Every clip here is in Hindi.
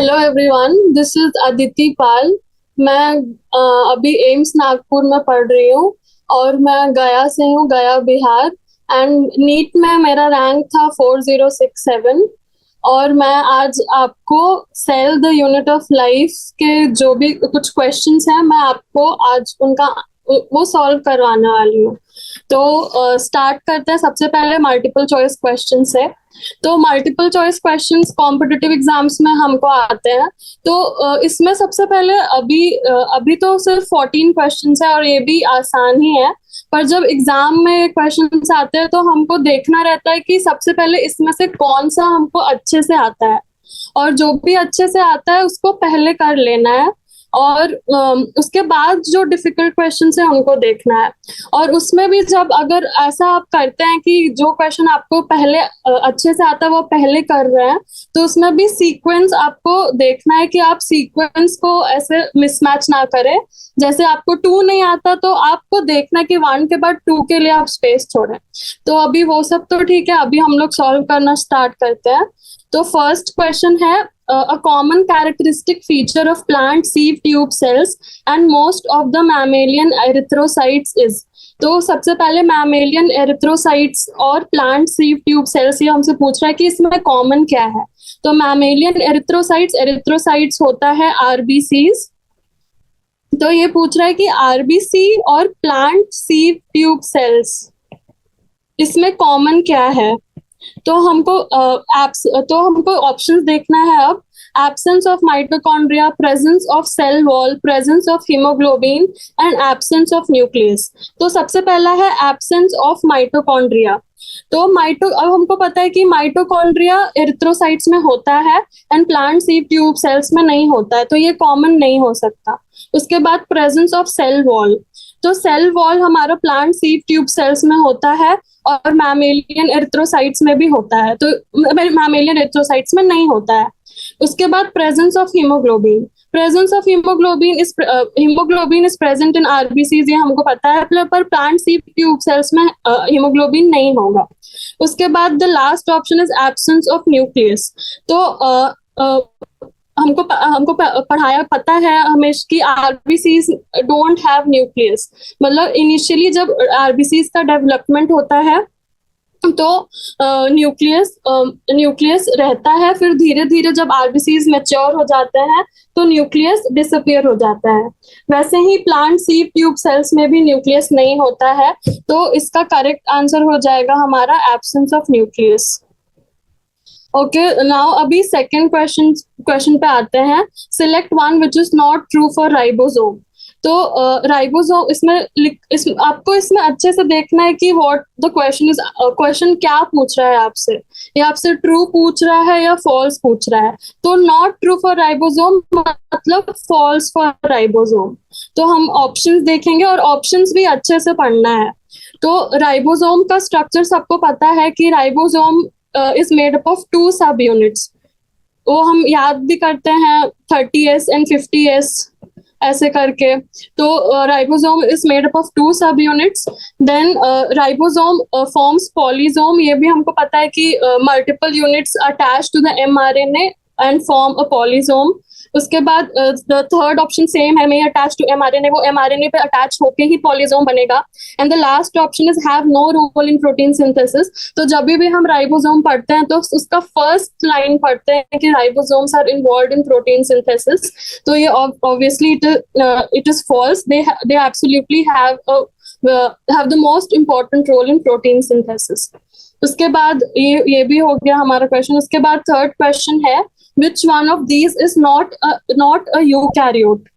Hello everyone, this is Aditi Pal. मैं अभी एम्स नागपुर में पढ़ रही हूँ और मैं गया से हूँ, गया बिहार। एंड नीट में मेरा रैंक था 4067। और मैं आज आपको cell the unit of life के जो भी कुछ क्वेश्चंस हैं, मैं आपको आज उनका वो सॉल्व करवाने वाली हूँ। तो स्टार्ट करते हैं। सबसे पहले मल्टीपल चॉइस क्वेश्चन है। तो multiple choice questions competitive exams में हमको आते हैं। तो इसमें सबसे पहले अभी तो सिर्फ 14 क्वेश्चंस है और ये भी आसान ही है। पर जब एग्जाम में क्वेश्चंस आते हैं तो हमको देखना रहता है कि सबसे पहले इसमें से कौन सा हमको अच्छे से आता है, और जो भी अच्छे से आता है उसको पहले कर लेना है। और उसके बाद जो डिफिकल्ट क्वेश्चन है उनको देखना है। और उसमें भी जब अगर ऐसा आप करते हैं कि जो क्वेश्चन आपको पहले अच्छे से आता है वो पहले कर रहे हैं, तो उसमें भी सीक्वेंस आपको देखना है कि आप सीक्वेंस को ऐसे मिसमैच ना करें। जैसे आपको 2 नहीं आता तो आपको देखना है कि 1 के बाद 2 के लिए आप स्पेस छोड़ें। तो अभी वो सब तो ठीक है, अभी हम लोग सॉल्व करना स्टार्ट करते हैं। तो फर्स्ट क्वेश्चन है, a common characteristic feature of plant sieve tube cells and most of the mammalian erythrocytes is। तो सबसे पहले मैमेलियन एरिथ्रोसाइट्स और प्लांट सीव ट्यूब सेल्स ये हमसे पूछ रहा है कि इसमें कॉमन क्या है। तो मैमेलियन एरिथ्रोसाइट्स होता है आरबीसीज। तो ये पूछ रहा है कि आरबीसी और प्लांट सीव ट्यूब सेल्स इसमें कॉमन क्या है। तो हमको ऑप्शंस देखना है अब। Absence of mitochondria, presence of cell wall, presence of haemoglobin and absence of nucleus. तो सबसे पहला है एब्सेंस ऑफ माइटोकॉन्ड्रिया। तो अब हमको पता है कि माइटोकॉन्ड्रिया एरिथ्रोसाइट्स में होता है and plant sieve tube sales में नहीं होता है, तो ये कॉमन नहीं हो सकता। उसके बाद प्रेजेंस ऑफ सेल वॉल। तो सेल वॉल हमारा प्लांट सीव ट्यूब सेल्स में होता है और मैमेलियन एरिथ्रोसाइट्स में भी होता है, तो मैमेलियन एरिथ्रोसाइट्स में नहीं होता है। उसके बाद presence of haemoglobin. Presence of haemoglobin is present in RBCs, ये हमको पता है, पर प्लांट सीव ट्यूब सेल्स में हीमोग्लोबिन नहीं होगा। उसके बाद the last option is absence of nucleus. तो हमको पढ़ाया पता है हमेशा कि आरबीसीज डोंट हैव न्यूक्लियस। मतलब इनिशियली जब आरबीसीज का डेवलपमेंट होता है तो न्यूक्लियस रहता है, फिर धीरे धीरे जब आरबीसीज मैच्योर हो जाते हैं तो न्यूक्लियस डिसअपियर हो जाता है। वैसे ही प्लांट सीव ट्यूब सेल्स में भी न्यूक्लियस नहीं होता है, तो इसका करेक्ट आंसर हो जाएगा हमारा absence of nucleus. Okay, now अभी सेकंड क्वेश्चन पे आते हैं। Select one which is not true for ribosome. तो राइबोसोम आपको इसमें अच्छे से देखना है कि what the question is. Question क्या पूछ रहा है आपसे, ये आपसे ट्रू पूछ रहा है या फॉल्स पूछ रहा है। तो नॉट ट्रू फॉर राइबोसोम मतलब फॉल्स फॉर राइबोसोम। तो हम ऑप्शंस देखेंगे और ऑप्शंस भी अच्छे से पढ़ना है। तो राइबोसोम का स्ट्रक्चर सबको पता है कि ribosome is made up of 2 सब यूनिट्स। वो हम याद भी करते हैं 30S एंड 50S ऐसे करके। तो ribosome is made up of 2 subunits. Then ribosome forms polysome. ये भी हमको पता है कि multiple units attach to the mRNA and form a polysome. उसके बाद द थर्ड ऑप्शन सेम है, मे अटैच टू mRNA, वो mRNA पे अटैच होके ही पॉलीसोम बनेगा। And the last option is have no role in protein synthesis. तो जब भी हम राइबोसोम पढ़ते हैं तो उसका फर्स्ट लाइन पढ़ते हैं कि ribosomes are involved in protein synthesis. तो ये obviously it is false. They absolutely have the most important role in protein synthesis. उसके बाद ये भी हो गया हमारा क्वेश्चन। उसके बाद थर्ड क्वेश्चन है, which one of these is not a eukaryote।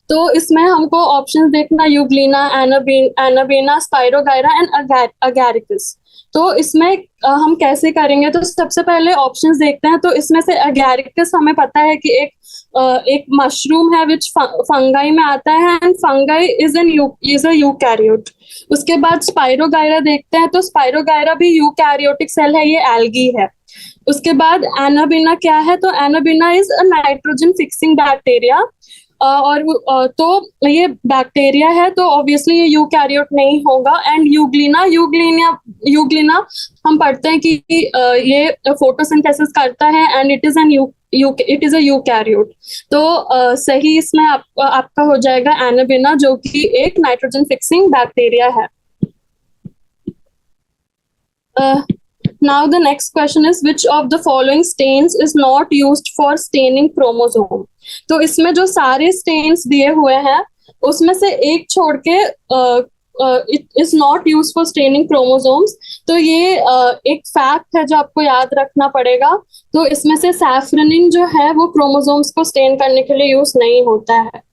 तो इसमें हमको ऑप्शंस देखना, Euglena, anabaena, spirogyra and Agaricus. तो इसमें हम कैसे करेंगे, तो सबसे पहले ऑप्शंस देखते हैं। तो इसमें से अगैरिकस हमें पता है कि एक मशरूम है विच फंगाई में आता है and fungi is a eukaryote. उसके बाद स्पाइरोगायरा देखते हैं, तो स्पाइरोगायरा भी यूकैरियोटिक सेल है, ये एल्गी है। उसके बाद एनाबेना क्या है, तो anabaena is a nitrogen fixing bacteria. तो ये बैक्टीरिया है, तो ऑब्वियसली ये यूकैरियोट नहीं होगा। एंड यूग्लिना यूग्लिना यूग्लिना हम पढ़ते हैं कि ये फोटोसिंथेसिस करता है and it is a eukaryote. तो सही इसमें आपका हो जाएगा एनाबिना, जो कि एक नाइट्रोजन फिक्सिंग बैक्टीरिया है। Now the next question is which of the following stains is not used for staining chromosome? तो इसमें जो सारे stains दिए हुए हैं उसमें से एक छोड़ के it is not used for staining chromosomes। तो ये एक फैक्ट है जो आपको याद रखना पड़ेगा। तो इसमें से सैफ्रनिन जो है वो क्रोमोसोम्स को स्टेन करने के लिए यूज नहीं होता है।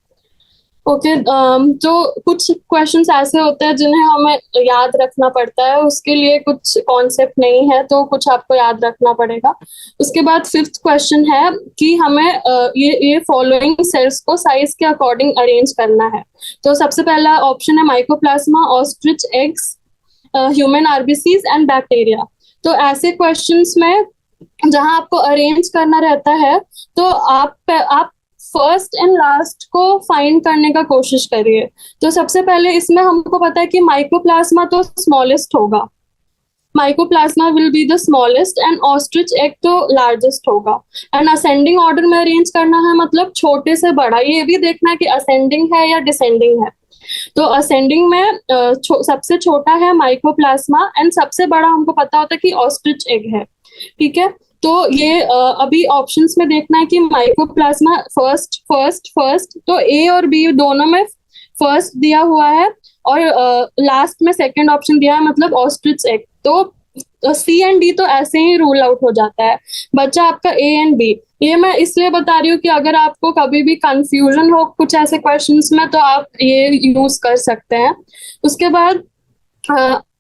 ओके, तो कुछ क्वेश्चंस ऐसे होते हैं जिन्हें हमें याद रखना पड़ता है, उसके लिए कुछ कॉन्सेप्ट नहीं है तो कुछ आपको याद रखना पड़ेगा। उसके बाद फिफ्थ क्वेश्चन है कि हमें ये फॉलोइंग सेल्स को साइज के अकॉर्डिंग अरेंज करना है। तो सबसे पहला ऑप्शन है mycoplasma, ostrich eggs, human RBCs and bacteria. तो ऐसे क्वेश्चंस में जहां आपको अरेंज करना रहता है तो आप फर्स्ट एंड लास्ट को फाइंड करने का कोशिश करिए। तो सबसे पहले इसमें हमको पता है कि माइकोप्लाज्मा तो स्मॉलेस्ट होगा, mycoplasma will be the smallest and ostrich egg तो लार्जेस्ट होगा। एंड असेंडिंग ऑर्डर में अरेंज करना है, मतलब छोटे से बड़ा। ये भी देखना है कि असेंडिंग है या डिसेंडिंग है। तो असेंडिंग में सबसे छोटा है माइकोप्लाज्मा एंड सबसे बड़ा हमको पता होता है कि ऑस्ट्रिच एग है। ठीक है, तो ये अभी ऑप्शंस में देखना है कि माइकोप्लाज्मा फर्स्ट फर्स्ट फर्स्ट, तो ए और बी दोनों में फर्स्ट दिया हुआ है और लास्ट में सेकंड ऑप्शन दिया है, मतलब ऑस्ट्रिच एग। तो सी एंड डी तो ऐसे ही रूल आउट हो जाता है, बच्चा आपका ए एंड बी। ये मैं इसलिए बता रही हूँ कि अगर आपको कभी भी कंफ्यूजन हो कुछ ऐसे क्वेश्चंस में तो आप ये यूज कर सकते हैं। उसके बाद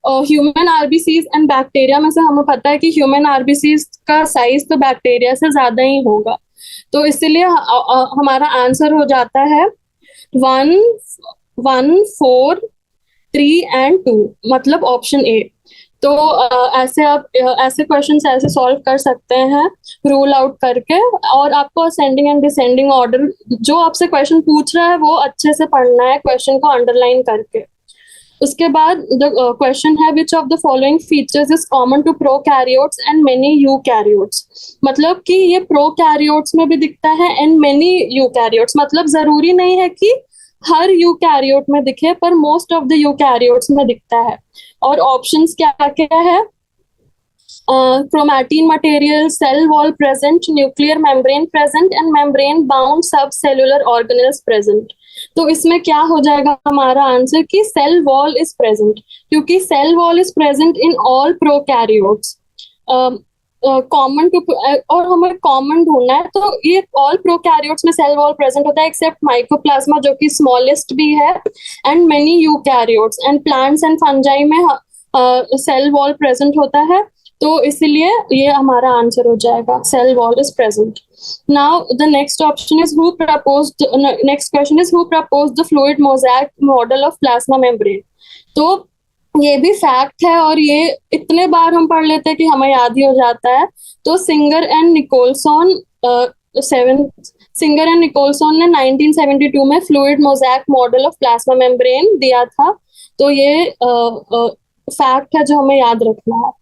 ह्यूमन आरबीसीज एंड बैक्टीरिया में से हमें पता है कि ह्यूमन आरबीसीज का साइज तो बैक्टीरिया से ज्यादा ही होगा, तो इसीलिए हमारा आंसर हो जाता है 1, 1, 4, 3 एंड 2, मतलब ऑप्शन ए। तो ऐसे आप ऐसे क्वेश्चंस ऐसे सॉल्व कर सकते हैं रूल आउट करके। और आपको असेंडिंग एंड डिसेंडिंग ऑर्डर जो आपसे क्वेश्चन पूछ रहा है वो अच्छे से पढ़ना है, क्वेश्चन को अंडरलाइन करके। उसके बाद द क्वेश्चन है which of the following features is common to prokaryotes and many eukaryotes. मतलब कि ये प्रोकैरियोट्स में भी दिखता है एंड मेनी यूकैरियोट्स, मतलब जरूरी नहीं है कि हर यूकैरियोट में दिखे, पर मोस्ट ऑफ द यूकैरियोट्स में दिखता है। और ऑप्शंस क्या क्या है, chromatin material, cell wall present, nuclear membrane present and membrane bound subcellular organelles present। तो इसमें क्या हो जाएगा हमारा आंसर कि सेल वॉल इज प्रेजेंट, क्योंकि cell wall is present in all prokaryotes. Common to और हमें कॉमन ढूंढना है, तो ये ऑल प्रोकैरियोट्स में सेल वॉल प्रेजेंट होता है एक्सेप्ट माइकोप्लाज्मा जो कि स्मॉलेस्ट भी है, and many eukaryotes and plants and fungi में सेल वॉल प्रेजेंट होता है। तो इसलिए ये हमारा आंसर हो जाएगा, cell wall is present. Now the next option is who proposed, next question is who proposed the fluid mosaic model of plasma membrane. तो ये भी फैक्ट है और ये इतने बार हम पढ़ लेते हैं कि हमें याद ही हो जाता है। तो सिंगर एंड निकोलसन ने 1972 में fluid mosaic model of plasma membrane दिया था। तो ये फैक्ट है जो हमें याद रखना है।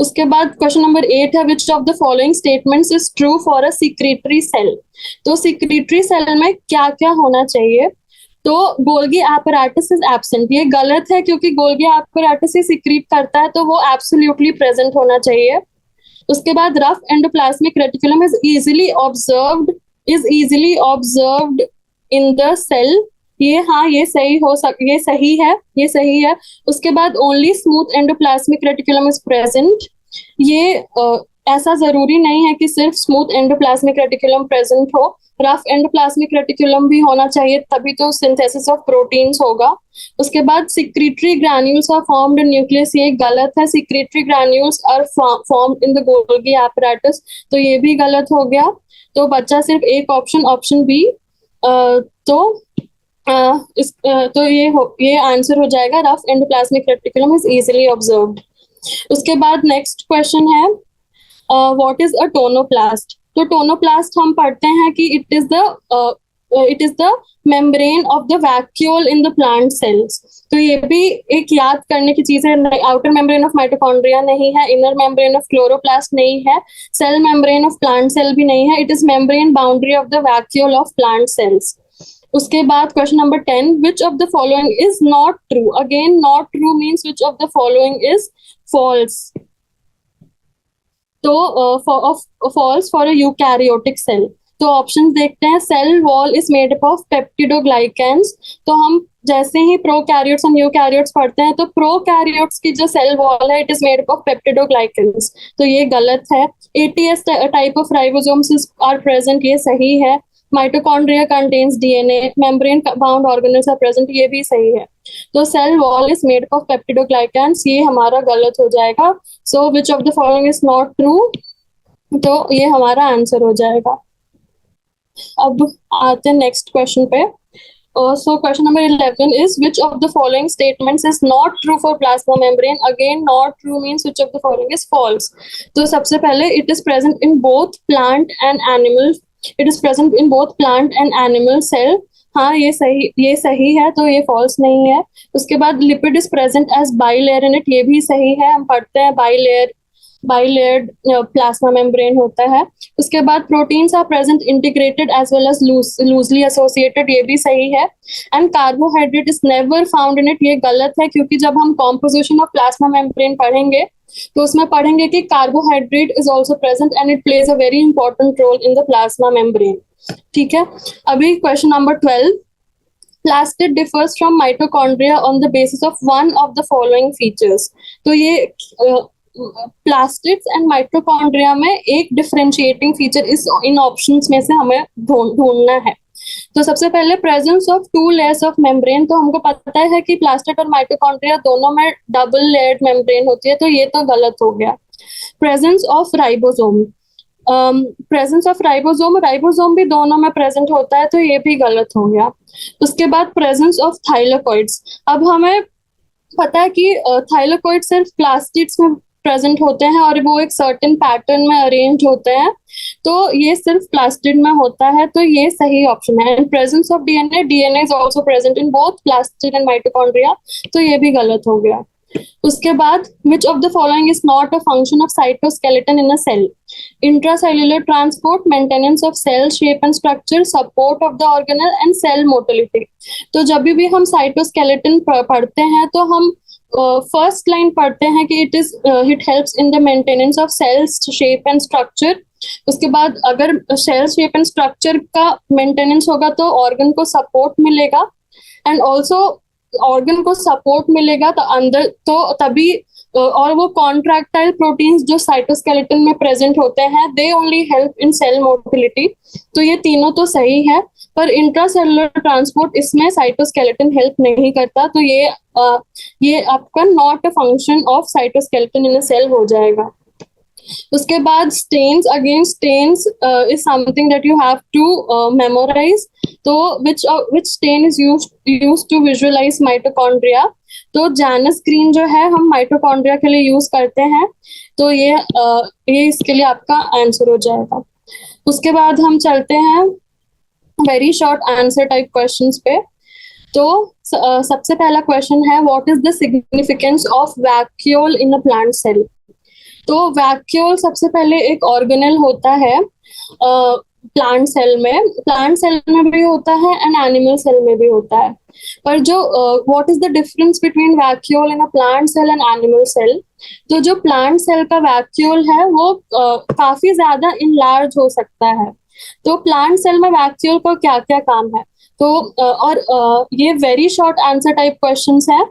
उसके बाद क्वेश्चन नंबर 8 है which of the following statements is true for a secretory cell. तो सिक्रीटरी सेल में क्या क्या होना चाहिए, तो गोल्गी एपैरेटस इज एब्सेंट, ये गलत है क्योंकि गोल्गी एपैरेटस ही सिक्रीट करता है, तो वो एब्सोल्युटली प्रेजेंट होना चाहिए। उसके बाद rough endoplasmic reticulum is easily observed in the cell, ये हाँ ये सही है। उसके बाद only smooth endoplasmic reticulum is present, ये ऐसा जरूरी नहीं है कि सिर्फ स्मूथ एंडोप्लाज्मिक रेटिकुलम प्रेजेंट हो, रफ एंडोप्लाज्मिक रेटिकुलम भी होना चाहिए, तभी तो सिंथेसिस ऑफ प्रोटीन्स होगा। उसके बाद secretory granules are formed in nucleus, ये गलत है, secretory granules are formed in the Golgi apparatus, तो ये भी गलत हो गया। तो बच्चा सिर्फ एक ऑप्शन बी। तो ये आंसर हो जाएगा rough endoplasmic reticulum is easily observed. उसके बाद नेक्स्ट क्वेश्चन है व्हाट इज अ टोनोप्लास्ट। तो टोनोप्लास्ट हम पढ़ते हैं कि it is the it is the membrane of the vacuole in the plant cells. तो ये भी एक याद करने की चीज है। आउटर मेम्ब्रेन ऑफ माइटोकॉन्ड्रिया नहीं है, इनर मेम्ब्रेन ऑफ क्लोरोप्लास्ट नहीं है, cell membrane of plant cell भी नहीं है, it is membrane boundary of the vacuole of plant cells. उसके बाद question number 10, which of the following is not true. Again not true means which of the following is false. तो false for a eukaryotic cell. तो ऑप्शंस देखते हैं। Cell wall is made up of peptidoglycans. तो हम जैसे ही प्रोकैरियोट्स एंड यूकैरियोट्स पढ़ते हैं तो प्रोकैरियोट्स की जो सेल वॉल है it is made up of peptidoglycans, तो ये गलत है। Eighty S type of ribosomes are present, ये सही है। Mitochondria contains DNA, membrane bound organelles are present, ये भी सही है। तो cell wall is made of peptidoglycans, ये हमारा गलत हो जाएगा। So which of the following is not true, तो ये हमारा आंसर हो जाएगा। अब आते हैं नेक्स्ट क्वेश्चन पे। So question number 11 is which of the following statements is not true for plasma membrane? Again, not true means which of the following is false. तो सबसे पहले it is present in both plant and animal. It is present in both plant and animal cell. हाँ ये सही है, तो ये false नहीं है। उसके बाद lipid is present as bilayer in it, ये भी सही है। हम पढ़ते हैं bilayered plasma membrane होता है। उसके बाद proteins are present integrated as well as loosely associated, ये भी सही है। And carbohydrate is never found in it, ये गलत है, क्योंकि जब हम कॉम्पोजिशन ऑफ प्लाज्मा मेम्ब्रेन पढ़ेंगे तो उसमें पढ़ेंगे कि carbohydrate is also present and it plays a very important role in the plasma membrane. ठीक है, अभी question number 12, plastid differs from mitochondria on the basis of one of the following features. तो ये प्लास्टिड्स एंड माइटोकॉन्ड्रिया में एक डिफरेंशिएटिंग फीचर इस इन ऑप्शंस में से हमें ढूंढना है। तो सबसे पहले presence of 2 layers of membrane. तो हमको पता है कि प्लास्टिड और माइटोकॉन्ड्रिया दोनों में डबल लेयर्ड मेम्ब्रेन होती है, तो ये तो गलत हो गया। Presence of ribosome, presence of ribosome भी दोनों में प्रेजेंट होता है, तो ये भी गलत हो गया। उसके बाद प्रेजेंस ऑफ थाइलाकोइड्स। अब हमें पता है कि थाइलाकोइड सिर्फ प्लास्टिड्स में प्रेजेंट होते हैं और वो एक सर्टेन पैटर्न में अरेंज होते हैं, तो ये सिर्फ प्लास्टिड में होता है, तो ये सही ऑप्शन है। And presence of DNA is also present in both plastid and mitochondria, तो ये भी गलत हो गया। उसके बाद which of the following is not a function of cytoskeleton in a cell? Intracellular transport, maintenance of cell shape and structure, support of the organelle and cell motility. तो जब भी हम साइटोस्केलेटन पढ़ते हैं तो हम फर्स्ट लाइन पढ़ते हैं कि it helps in the maintenance of cells shape and structure. उसके बाद अगर सेल शेप एंड स्ट्रक्चर का मेंटेनेंस होगा तो ऑर्गन को सपोर्ट मिलेगा, एंड ऑल्सो ऑर्गन को सपोर्ट मिलेगा तो अंदर तो तभी और वो कॉन्ट्रैक्टाइल प्रोटीन्स जो साइटोस्केलेटन में प्रेजेंट होते हैं they only help in cell motility. तो ये तीनों तो सही है, पर इंट्रासेलुलर ट्रांसपोर्ट इसमें साइटोस्केलेटन हेल्प नहीं करता, तो ये आपका not a function of cytoskeleton in a cell हो जाएगा। उसके बाद stains, again stains is something that you have to memorise. तो which stain is used to visualise mitochondria? तो जानस ग्रीन जो है हम माइटोकॉन्ड्रिया के लिए यूज करते हैं, तो ये इसके लिए आपका आंसर हो जाएगा। उसके बाद हम चलते हैं very short answer type questions पे। तो सबसे पहला क्वेश्चन है what is the significance of vacuole in a plant cell? तो वैक्यूल सबसे पहले एक ऑर्गेनेल होता है प्लांट सेल में भी होता है एंड एनिमल सेल में भी होता है। पर जो what is the difference between vacuole in a plant cell and animal cell? तो जो प्लांट सेल का वैक्यूल है वो काफी ज्यादा इनलार्ज हो सकता है। तो प्लांट सेल में वैक्यूल का क्या क्या काम है? तो ये very short answer type questions है,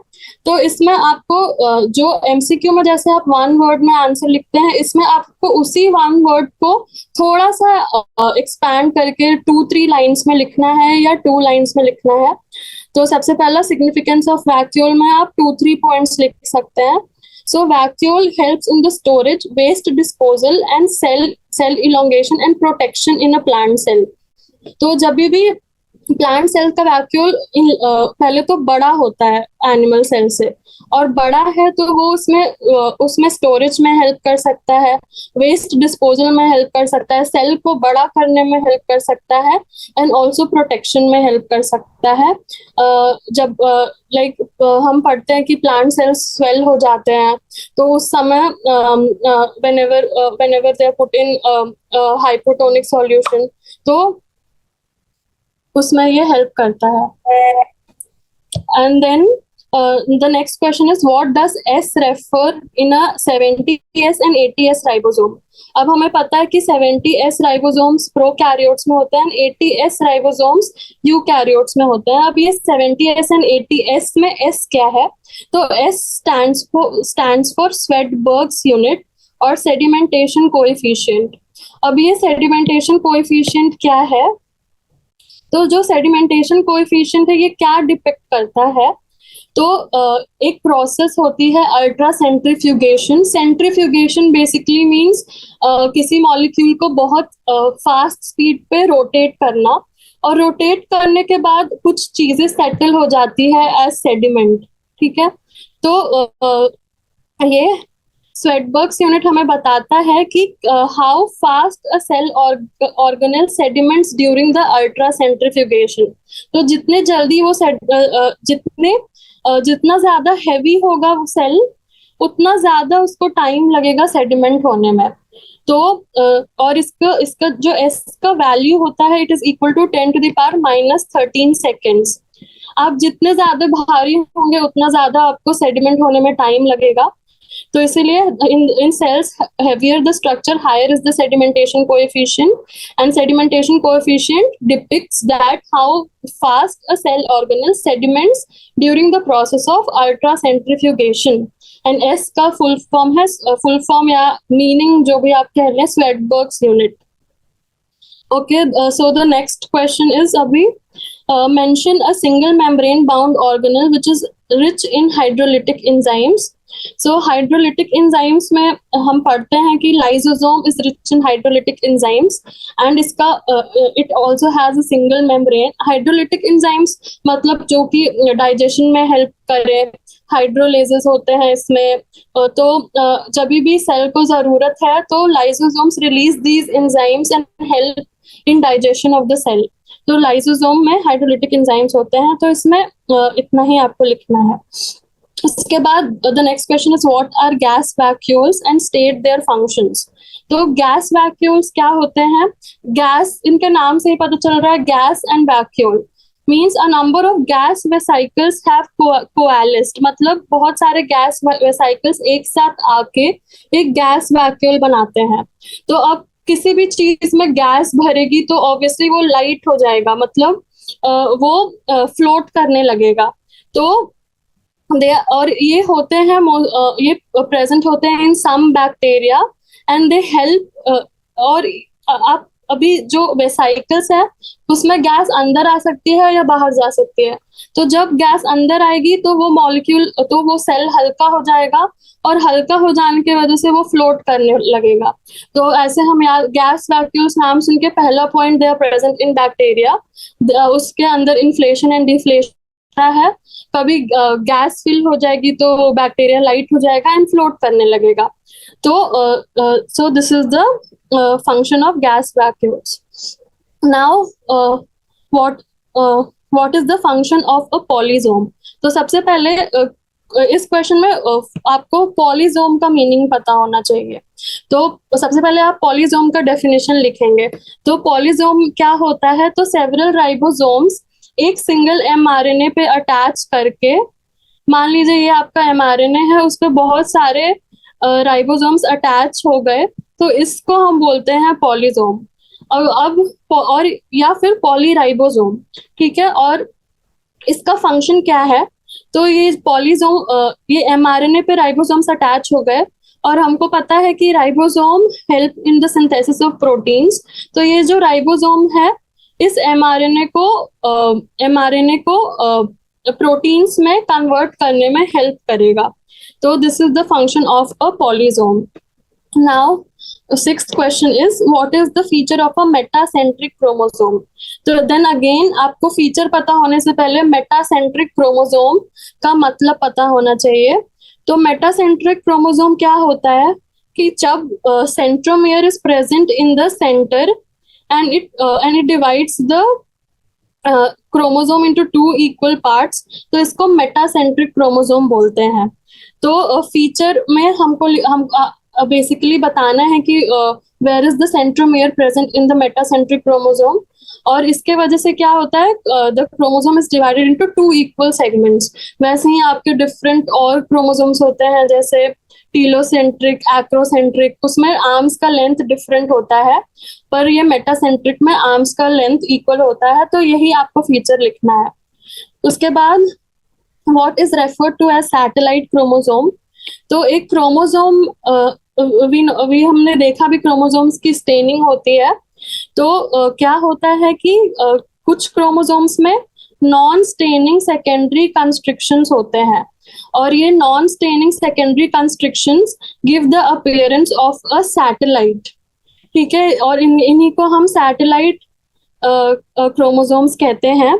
तो इसमें आपको जो एमसीक्यू में जैसे आप 1 वर्ड में आंसर लिखते हैं, इसमें आपको उसी 1 वर्ड को थोड़ा सा एक्सपैंड करके 2-3 लाइन्स में लिखना है या 2 लाइन्स में लिखना है। तो सबसे पहला सिग्निफिकेंस ऑफ वैक्यूल में आप 2-3 पॉइंट्स लिख सकते हैं। So vacuole helps in the storage, waste disposal and cell elongation and protection in a plant cell. तो जब भी प्लांट सेल का वैक्यूल पहले तो बड़ा होता है एनिमल सेल से, और बड़ा है तो वो उसमें स्टोरेज में हेल्प कर सकता है, वेस्ट डिस्पोजल में हेल्प कर सकता है, सेल को बड़ा करने में हेल्प कर सकता है, एंड ऑल्सो प्रोटेक्शन में हेल्प कर सकता है। जब लाइक हम पढ़ते हैं कि प्लांट सेल्स स्वेल हो जाते हैं, तो उस समय whenever they are put in hypotonic solution, तो उसमें ये हेल्प करता है। And then the next question is what does S refer in a 70S and 80S ribosome? अब हमें पता है कि 70S राइबोसोम्स प्रोकैरियोट्स में होते हैं, 80S राइबोसोम्स यूकैरियोट्स में होते हैं। अब ये 70S एंड 80S में S क्या है? तो S stands for Svedberg's unit और सेडिमेंटेशन कोएफिशिएंट। अब ये सेडिमेंटेशन कोएफिशिएंट क्या है? तो जो सेडिमेंटेशन कोएफिशिएंट है ये क्या डिपेक्ट करता है? तो एक प्रोसेस होती है ultra centrifugation. Centrifugation basically means किसी मॉलिक्यूल को बहुत फास्ट स्पीड पे रोटेट करना, और रोटेट करने के बाद कुछ चीजें सेटल हो जाती है एज सेडिमेंट। ठीक है, तो ये स्वेडबर्ग्स यूनिट हमें बताता है कि how fast a cell organelle sediments during the ultracentrifugation. तो जितने जल्दी वो जितना ज्यादा हैवी होगा वो सेल, उतना ज्यादा उसको टाइम लगेगा सेडिमेंट होने में। तो और इसका जो एस का वैल्यू होता है, it is equal to 10⁻⁻13 seconds. आप जितने ज्यादा भारी होंगे उतना ज्यादा आपको सेडिमेंट होने में टाइम लगेगा। तो इसीलिए in cells heavier the structure, higher is the sedimentation coefficient, and sedimentation coefficient depicts that how fast a cell organelle sediments during the process of ultracentrifugation. And S का full form या meaning जो भी आप कह रहे हैं, Svedberg's unit. Okay, so the next question is abhi mention a single membrane bound organelle which is rich in hydrolytic enzymes. So hydrolytic enzymes में हम पढ़ते हैं कि lysozyme is rich in hydrolytic enzymes and इसका it also has a single membrane. Hydrolytic enzymes मतलब जो कि digestion में help करे, हाइड्रोलेजेस होते हैं इसमें। तो जब भी सेल को जरूरत है तो lysosomes release these enzymes and help in digestion of the cell. तो लाइसोसोम में हाइड्रोलिटिक एंजाइम्स होते हैं। तो इसमें इतना ही आपको लिखना है। उसके बाद the next question is what are gas vacuoles and state their functions. तो गैस वैक्यूल्स क्या होते हैं? गैस, इनके नाम से ही पता चल रहा है, gas and vacuole means a number of gas vesicles have coalesced, मतलब बहुत सारे गैस वेसाइकल्स एक साथ आके एक गैस वैक्यूल बनाते हैं। तो अब किसी भी चीज में गैस भरेगी तो ऑब्वियसली वो लाइट हो जाएगा, मतलब वो फ्लोट करने लगेगा। तो और ये होते हैं ये प्रेजेंट होते हैं in some bacteria and they help. और आप अभी जो वेसाइकल्स है उसमें गैस अंदर आ सकती है या बाहर जा सकती है। तो जब गैस अंदर आएगी तो वो मॉलिक्यूल, तो वो सेल हल्का हो जाएगा, और हल्का हो जाने की वजह से वो फ्लोट करने लगेगा। तो ऐसे हम यार गैस वैक्यूल्स नाम सुन के पहला point, they are present in bacteria, उसके अंदर इन्फ्लेशन एंड डिफ्लेशन है। कभी गैस फिल हो जाएगी तो बैक्टीरिया लाइट हो जाएगा एंड फ्लोट करने लगेगा। तो so this is the function of gas vacuoles. Now what is the function of a polysome. तो सबसे पहले इस क्वेश्चन में आपको पॉलीजोम का मीनिंग पता होना चाहिए। तो सबसे पहले आप पॉलीजोम का डेफिनेशन लिखेंगे। तो पॉलीजोम क्या होता है? तो सेवरल राइबोसोम्स एक सिंगल एमआरएनए पे अटैच करके, मान लीजिए ये आपका एमआरएनए है, उस पर बहुत सारे राइबोसोम्स अटैच हो गए, तो इसको हम बोलते हैं पॉलीजोम। और या फिर पॉलीराइबोसोम। ठीक है, और इसका फंक्शन क्या है? तो ये पॉलीजोम, ये एमआरएनए पे राइबोसोम्स अटैच हो गए, और हमको पता है कि ribosome help in the synthesis of proteins. तो ये जो राइबोसोम है इस एमआरएनए को प्रोटीन्स में कन्वर्ट करने में हेल्प करेगा। तो this is the function of a polysome. Now Sixth question is what is the feature of a metacentric chromosome? तो then again आपको फीचर पता होने से पहले metacentric chromosome का मतलब पता होना चाहिए। तो metacentric chromosome क्या होता है कि जब centromere is present in the center and it divides the chromosome into two equal parts, तो इसको मेटासेंट्रिक क्रोमोसोम बोलते हैं। तो फीचर में हम बेसिकली बताना है कि where is the centromere present in the metacentric chromosome, और इसके वजह से क्या होता है, the chromosome is divided into two equal segments. वैसे ही आपके डिफरेंट और क्रोमोसोम्स होते हैं, जैसे टीलोसेंट्रिक, एक्रोसेंट्रिक, उसमें आर्म्स का लेंथ डिफरेंट होता है, पर ये मेटासेंट्रिक में आर्म्स का लेंथ इक्वल होता है। तो यही आपको फीचर लिखना है। उसके बाद what is referred to as satellite chromosome? तो एक क्रोमोसोम अभी हमने देखा भी क्रोमोसोम्स की स्टेनिंग होती है। तो क्या होता है कि कुछ क्रोमोसोम्स में नॉन स्टेनिंग सेकेंडरी कंस्ट्रिक्शंस होते हैं, और ये non staining secondary constrictions give the appearance of a satellite. ठीक है, और इन्हीं को हम सैटेलाइट क्रोमोसोम्स कहते हैं।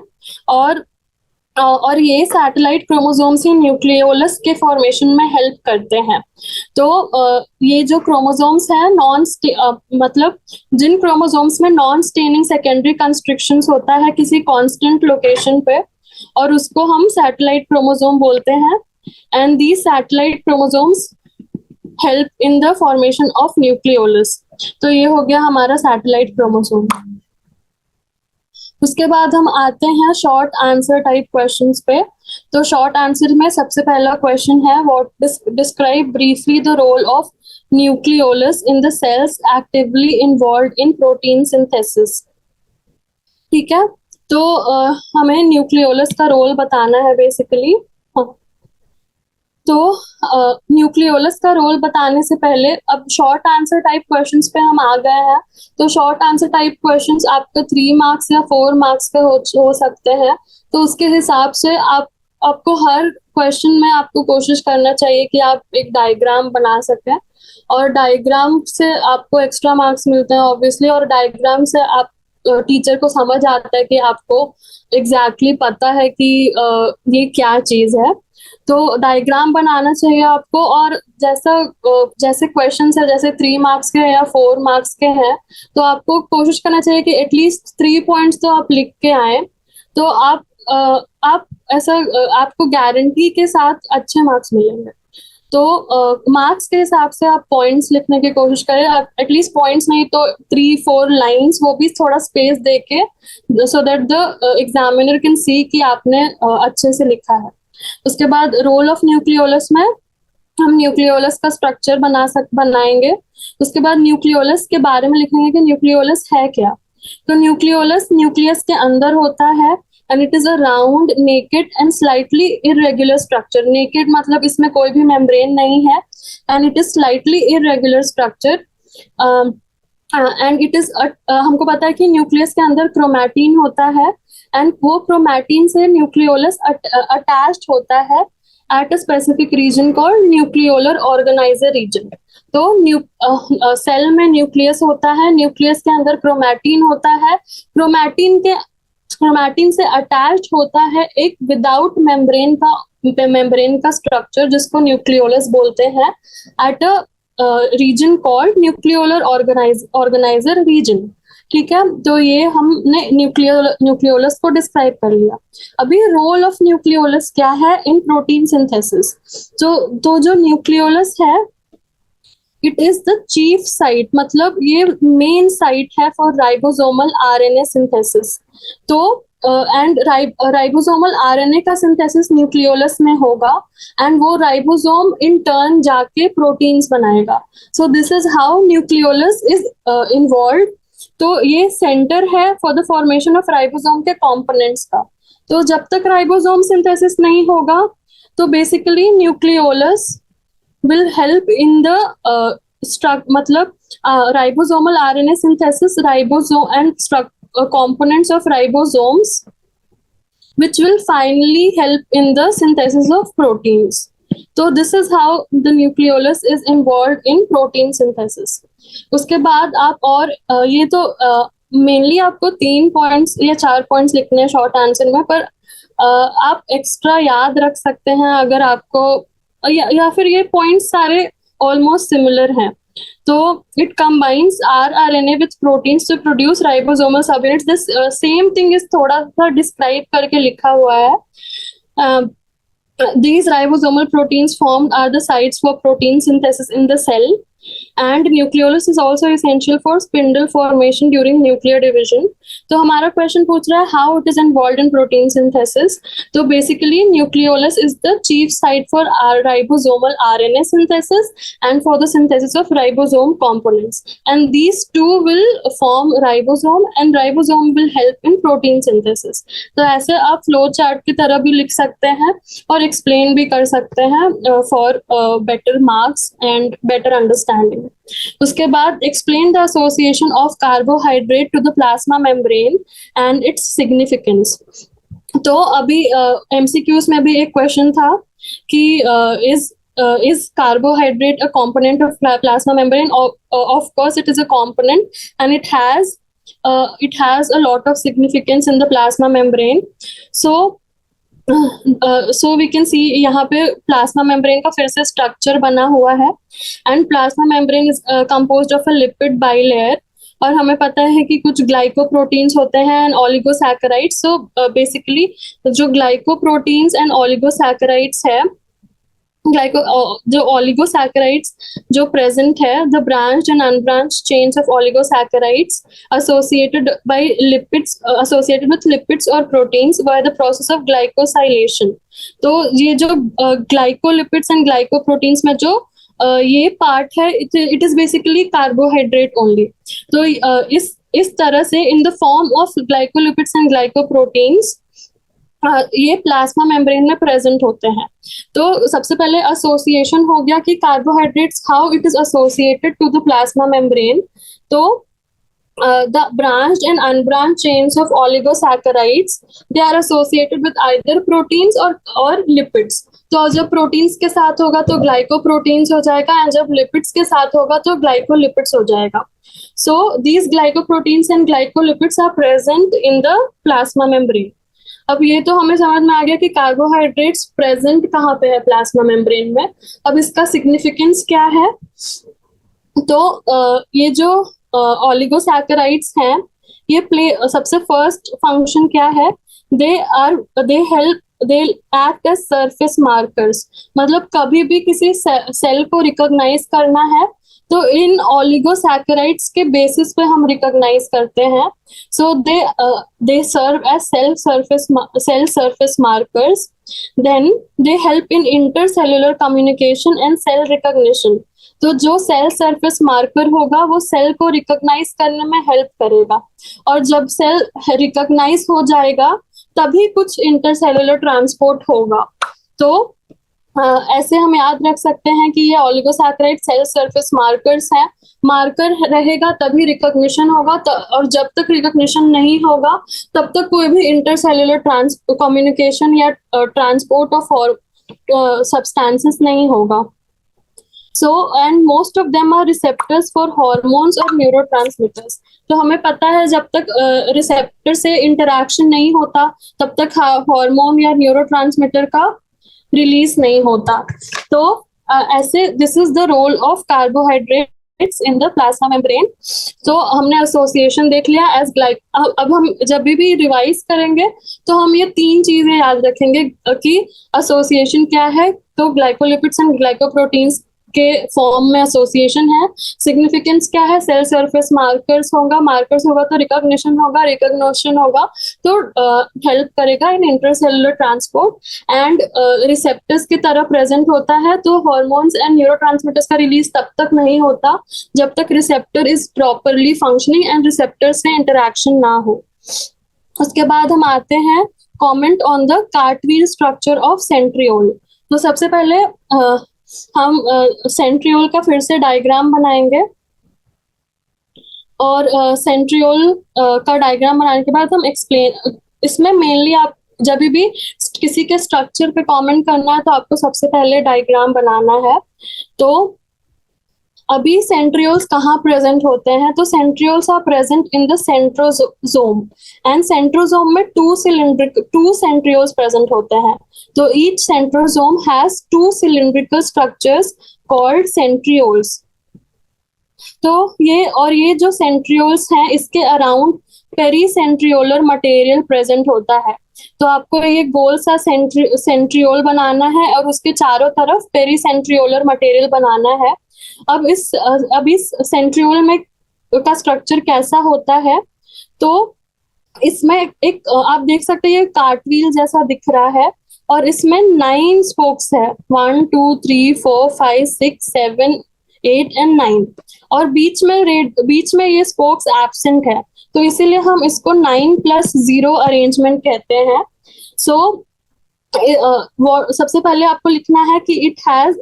और ये सैटेलाइट क्रोमोसोम्स ही न्यूक्लियोलस के फॉर्मेशन में हेल्प करते हैं। तो ये जो क्रोमोसोम्स हैं मतलब जिन क्रोमोसोम्स में नॉन स्टेनिंग सेकेंडरी कंस्ट्रिक्शंस होता है किसी कांस्टेंट लोकेशन पे, और उसको हम सैटेलाइट क्रोमोसोम बोलते हैं। And these satellite chromosomes help in the formation of nucleolus. तो ये हो गया हमारा सैटेलाइट क्रोमोसोम। उसके बाद हम आते हैं शॉर्ट आंसर टाइप क्वेश्चंस पे। तो शॉर्ट आंसर में सबसे पहला क्वेश्चन है what describe briefly the role of nucleolus in the cells actively involved in protein synthesis. ठीक है, तो हमें न्यूक्लियोलस का रोल बताना है बेसिकली। तो न्यूक्लियोलस का रोल बताने से पहले अब शॉर्ट आंसर टाइप क्वेश्चंस पे हम आ गए हैं। तो शॉर्ट आंसर टाइप क्वेश्चंस आपका 3 मार्क्स या 4 मार्क्स के हो सकते हैं। तो उसके हिसाब से आपको हर क्वेश्चन में आपको कोशिश करना चाहिए कि आप एक डायग्राम बना सकें, और डायग्राम से आपको एक्स्ट्रा मार्क्स मिलते हैं ऑब्वियसली, और डायग्राम से आप टीचर को समझ आता है कि आपको एग्जैक्टली पता है कि ये क्या चीज है। तो डायग्राम बनाना चाहिए आपको, और जैसे क्वेश्चन है, जैसे 3 मार्क्स के या 4 मार्क्स के हैं, तो आपको कोशिश करना चाहिए कि एटलीस्ट 3 पॉइंट्स तो आप लिख के आए। तो आप ऐसा आपको गारंटी के साथ अच्छे मार्क्स मिलेंगे। तो मार्क्स के हिसाब से आप पॉइंट्स लिखने की कोशिश करें, एटलीस्ट पॉइंट्स नहीं तो 3-4 लाइंस, वो भी थोड़ा स्पेस देके, so that the examiner can see कि आपने अच्छे से लिखा है। उसके बाद रोल ऑफ न्यूक्लियोलस में हम न्यूक्लियोलस का स्ट्रक्चर बनाएंगे। उसके बाद न्यूक्लियोलस के बारे में लिखेंगे कि न्यूक्लियोलस है क्या। तो न्यूक्लियोलस न्यूक्लियस के अंदर होता है, and it is a round, naked and slightly irregular structure. Naked मतलब इसमें कोई भी मेम्ब्रेन नहीं है, and it is slightly irregular structure, and it is हमको पता है कि न्यूक्लियस के अंदर क्रोमैटिन होता है, एंड वो क्रोमैटिन से न्यूक्लियोलस अटैच्ड होता है at a specific region called nucleolar organiser region. तो सेल में न्यूक्लियस होता है, न्यूक्लियस के अंदर क्रोमैटिन होता है, क्रोमैटिन से अटैच्ड होता है एक विदाउट मेम्ब्रेन का स्ट्रक्चर जिसको न्यूक्लियोलस बोलते हैं, at a region called nucleolar organiser region. ठीक है, तो ये हमने न्यूक्लियोलस को डिस्क्राइब कर लिया। अभी रोल ऑफ न्यूक्लियोलस क्या है इन प्रोटीन सिंथेसिस। तो जो न्यूक्लियोलस है, it is the chief site, मतलब ये मेन साइट है फॉर राइबोसोमल आरएनए सिंथेसिस। तो एंड राइबोसोमल आरएनए का सिंथेसिस न्यूक्लियोलस में होगा, एंड वो राइबोसोम इन टर्न जाके प्रोटीन्स बनाएगा। सो this is how nucleolus is involve. तो ये सेंटर है for the formation of ribosome के कंपोनेंट्स का। तो जब तक राइबोसोम सिंथेसिस नहीं होगा, तो basically nucleolus will help in the मतलब ribosomal RNA synthesis, ribosome and components of ribosomes, which will finally help in the synthesis of proteins. तो this is how the nucleolus is involve in protein synthesis. उसके बाद आप और ये तो मेनली आपको 3 पॉइंट्स या 4 पॉइंट्स लिखने हैं शॉर्ट आंसर में, पर आप एक्स्ट्रा याद रख सकते हैं अगर आपको, या फिर ये पॉइंट्स सारे ऑलमोस्ट सिमिलर हैं। तो it combines rRNA with proteins to produce ribosomal subunits. This same thing is थोड़ा सा डिस्क्राइब करके लिखा हुआ है। These ribosomal proteins formed are the sites for protein synthesis in the cell, and nucleolus is also essential for spindle formation during nuclear division. तो हमारा क्वेश्चन पूछ रहा है how it is involved in protein synthesis. तो basically nucleolus is the chief site for ribosomal RNA synthesis and for the synthesis of ribosome components, and these two will form ribosome and ribosome will help in protein synthesis. तो ऐसे आप फ्लो चार्ट की तरह भी लिख सकते हैं और एक्सप्लेन भी कर सकते हैं for better marks and better understanding. उसके बाद explain the association of carbohydrate to the plasma membrane and its significance. तो अभी एमसीक्यूज में भी एक क्वेश्चन था कि is carbohydrate a component of plasma membrane? Of course it is a component, and it has a lot of significance in the plasma membrane. So we can see यहाँ पे प्लाज्मा मेम्ब्रेन का फिर से स्ट्रक्चर बना हुआ है, and plasma membrane is composed of a lipid bilayer, और हमें पता है कि कुछ ग्लाइकोप्रोटीन्स होते हैं एंड ओलिगोसैकेराइड्स। सो बेसिकली जो ग्लाइकोप्रोटीन्स एंड ओलिगोसैकेराइड्स है, जो ओलिगोसैकेराइड्स जो प्रेजेंट है, the branched and unbranched chains of oligosaccharides associated with lipids or proteins by the process of glycosylation. तो ये जो ग्लाइकोलिपिड्स एंड ग्लाइकोप्रोटीन्स में जो ये पार्ट है, it is basically carbohydrate only. तो इस तरह से in the form of glycolipids and glycoproteins ये प्लाज्मा मेम्ब्रेन में प्रेजेंट होते हैं। तो सबसे पहले एसोसिएशन हो गया कि carbohydrates how it is associated to the plasma membrane. तो the branched and unbranched chains of oligosaccharides, they are associated with either proteins or lipids. तो जब प्रोटीन्स के साथ होगा तो ग्लाइकोप्रोटीन्स हो जाएगा, एंड जब लिपिड्स के साथ होगा तो ग्लाइकोलिपिड्स हो जाएगा। So these glycoproteins and glycolipids are present in the plasma membrane. अब ये तो हमें समझ में आ गया कि कार्बोहाइड्रेट्स प्रेजेंट कहाँ पे है प्लाज्मा मेम्ब्रेन में। अब इसका सिग्निफिकेंस क्या है? तो ये जो ओलिगोसैकेराइड्स हैं, ये सबसे फर्स्ट फंक्शन क्या है? They act as surface markers. मतलब कभी भी किसी सेल को रिकॉग्नाइज करना है तो इन ओलिगोसैकेराइड्स के बेसिस पे हम रिकॉग्नाइज करते हैं। So they serve as cell surface markers, then they help in intercellular communication and cell recognition. तो जो सेल सरफेस मार्कर होगा वो सेल को रिकॉग्नाइज करने में हेल्प करेगा, और जब सेल रिकॉग्नाइज हो जाएगा तभी कुछ इंटरसेल्युलर ट्रांसपोर्ट होगा। तो ऐसे हम याद रख सकते हैं कि ये ओलिगोसैकेराइड सेल सरफेस मार्कर्स हैं। मार्कर रहेगा तभी रिकॉग्निशन होगा, और जब तक रिकॉग्निशन नहीं होगा तब तक कोई भी इंटरसेल्युलर कम्युनिकेशन या ट्रांसपोर्ट ऑफ सब्सटेंसेस नहीं होगा। So and most of them are receptors for hormones और neurotransmitters. तो हमें पता है जब तक रिसेप्टर से इंटरैक्शन नहीं होता तब तक हार्मोन या न्यूरोट्रांसमीटर का रिलीज नहीं होता। तो ऐसे this is the role of carbohydrates in the plasma membrane. तो हमने एसोसिएशन देख लिया एज अब हम जब भी रिवाइज करेंगे तो हम ये 3 चीजें याद रखेंगे कि एसोसिएशन क्या है। तो ग्लाइकोलिपिड्स एंड ग्लाइकोप्रोटीन्स के फॉर्म में एसोसिएशन है। सिग्निफिकेंस क्या है? सेल सरफेस मार्कर्स होगा तो रिकॉग्निशन होगा तो हेल्प करेगा इन इंटरसेलुलर ट्रांसपोर्ट, एंड रिसेप्टर्स की तरह प्रेजेंट होता है। तो हार्मोन्स एंड न्यूरोट्रांसमीटर्स का रिलीज तब तक नहीं होता जब तक receptor is properly functioning and receptor से इंटरैक्शन ना हो। उसके बाद हम आते हैं comment on the cartwheel structure of centriole. तो सबसे पहले हम सेंट्रियोल का फिर से डायग्राम बनाएंगे, और सेंट्रियोल का डायग्राम बनाने के बाद हम एक्सप्लेन, इसमें मेनली आप जब भी किसी के स्ट्रक्चर पे कमेंट करना है तो आपको सबसे पहले डायग्राम बनाना है। तो अभी सेंट्रियोल्स कहाँ प्रेजेंट होते हैं, तो centrioles are present in the centrosome, and centrosome में टू सेंट्रियोल्स प्रेजेंट होते हैं। तो each centrosome has two cylindrical structures called centrioles. तो ये जो सेंट्रियोल्स हैं, इसके अराउंड पेरीसेंट्रियोलर मटेरियल प्रेजेंट होता है। तो आपको ये गोल सा सेंट्रियोल बनाना है और उसके चारों तरफ पेरीसेंट्रियोलर मटेरियल बनाना है। अब इस सेंट्रियोल में का स्ट्रक्चर कैसा होता है, तो इसमें एक आप देख सकते हैं, ये कार्टव्हील जैसा दिख रहा है और इसमें 9 स्पोक्स है, 1 2 3 4 5 6 7 8 एंड 9, और बीच में ये स्पोक्स एब्सेंट है, तो इसीलिए हम इसको 9+0 अरेंजमेंट कहते हैं। सो सबसे पहले आपको लिखना है कि it has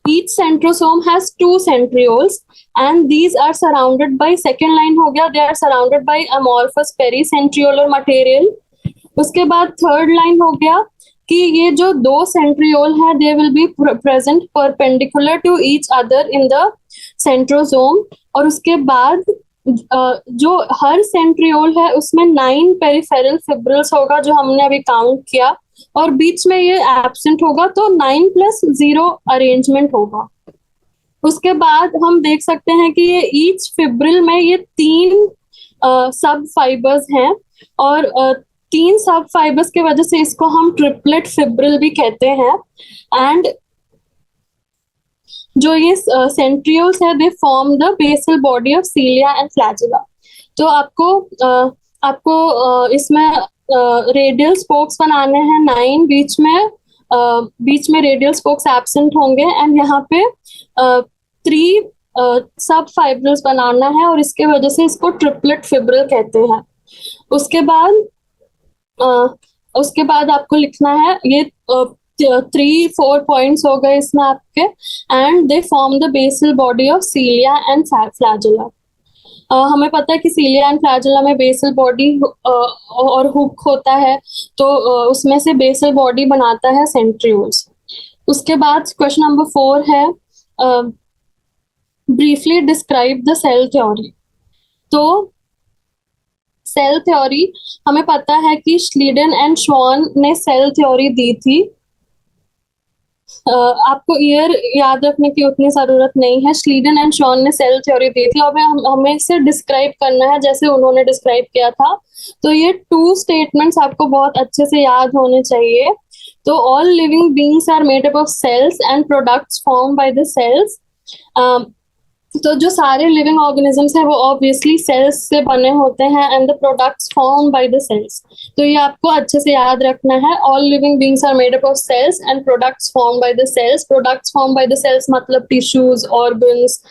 each centrosome has 2 centrioles and these are surrounded by, second line हो गया, they are surrounded by amorphous pericentriolar material। उसके बाद थर्ड लाइन हो गया कि ये जो 2 सेंट्रियोल है they will be present perpendicular to each other in the centrosome, और उसके बाद जो हर सेंट्रियोल है उसमें 9 पेरिफेरल फिब्रिल्स होगा जो हमने अभी काउंट किया, और बीच में ये एब्सेंट होगा, तो 9+0 अरेंजमेंट होगा। उसके बाद हम देख सकते हैं कि ये ईच फिब्रिल में ये 3 सब फाइबर्स हैं, और 3 सब फाइबर्स की वजह से इसको हम ट्रिपलेट फिब्रिल भी कहते हैं। एंड जो ये सेंट्रियोल्स है they form the basal body of cilia and flagella. तो आपको इसमें रेडियल स्पोक्स बनाने हैं 9, बीच में रेडियल स्पोक्स एब्सेंट होंगे, एंड यहाँ पे 3 सब फाइब्रिल्स बनाना है, और इसके वजह से इसको ट्रिपलेट फिब्रिल कहते हैं। उसके बाद आपको लिखना है ये 3-4 पॉइंट्स हो गए इसमें आपके, and they form the basal body of cilia and flagella. हमें पता है कि सीलिया एंड फ्लैजिला में बेसल बॉडी और हुक होता है, तो उसमें से बेसल बॉडी बनाता है सेंट्रियोल्स। उसके बाद क्वेश्चन नंबर 4 है briefly describe the cell theory. तो सेल थ्योरी हमें पता है कि श्लीडन एंड श्वान ने सेल थ्योरी दी थी। आपको ईयर याद रखने की उतनी जरूरत नहीं है, श्लीडन एंड श्वान ने सेल थ्योरी दी थी, और हमें इसे डिस्क्राइब करना है जैसे उन्होंने डिस्क्राइब किया था। तो ये 2 स्टेटमेंट्स आपको बहुत अच्छे से याद होने चाहिए। तो all living beings are made up of cells and products form by the cells. तो जो सारे लिविंग ऑर्गेनिजम्स हैं वो ऑब्वियसली सेल्स से बने होते हैं, and the products form by the cells. तो ये आपको अच्छे से याद रखना है, all living beings are made up of cells and products form by the cells. Products form by the cells मतलब टिश्यूज, ऑर्गन्स।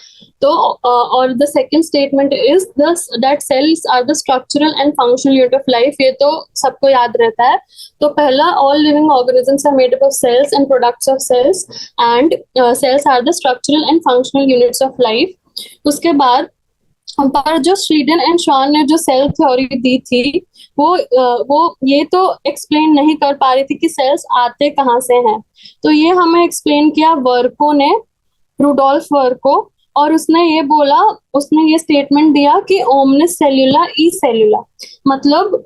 तो और the second statement is that cells are the structural and functional unit of life. ये तो सबको याद रहता है। तो पहला, all living organisms are made up of cells and products of cells, and cells are the structural and functional units of life. उसके बाद पर जो श्लीडन एंड श्वान ने जो सेल थ्योरी दी थी वो ये तो एक्सप्लेन नहीं कर पा रही थी कि सेल्स आते कहाँ से हैं। तो ये हमें एक्सप्लेन किया वर्को ने, रुडोल्फ वर्को, और उसने ये स्टेटमेंट दिया कि ओमनिस सेल्यूला ई सेल्यूला, मतलब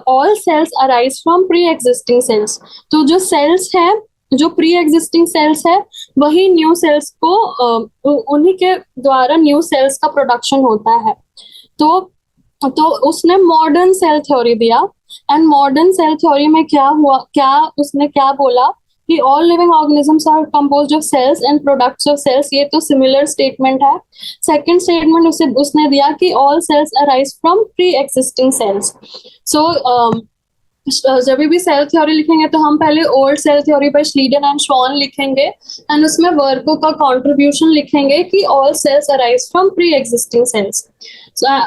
all cells arise from pre existing cells. तो जो सेल्स है, जो प्री एग्जिस्टिंग सेल्स है, वही न्यू सेल्स को उन्हीं के द्वारा न्यू सेल्स का प्रोडक्शन होता है। तो उसने मॉडर्न सेल थ्योरी दिया, एंड मॉडर्न सेल थ्योरी में उसने क्या बोला कि all living organisms are composed of cells and products of cells. ये तो सिमिलर स्टेटमेंट है। सेकंड स्टेटमेंट उसने दिया कि all cells arise from pre existing cells. So जब भी सेल थ्योरी लिखेंगे तो हम पहले old cell theory by Schleiden and Schwann लिखेंगे, एंड उसमें वर्को का कंट्रीब्यूशन लिखेंगे कि all cells arise from pre existing cells.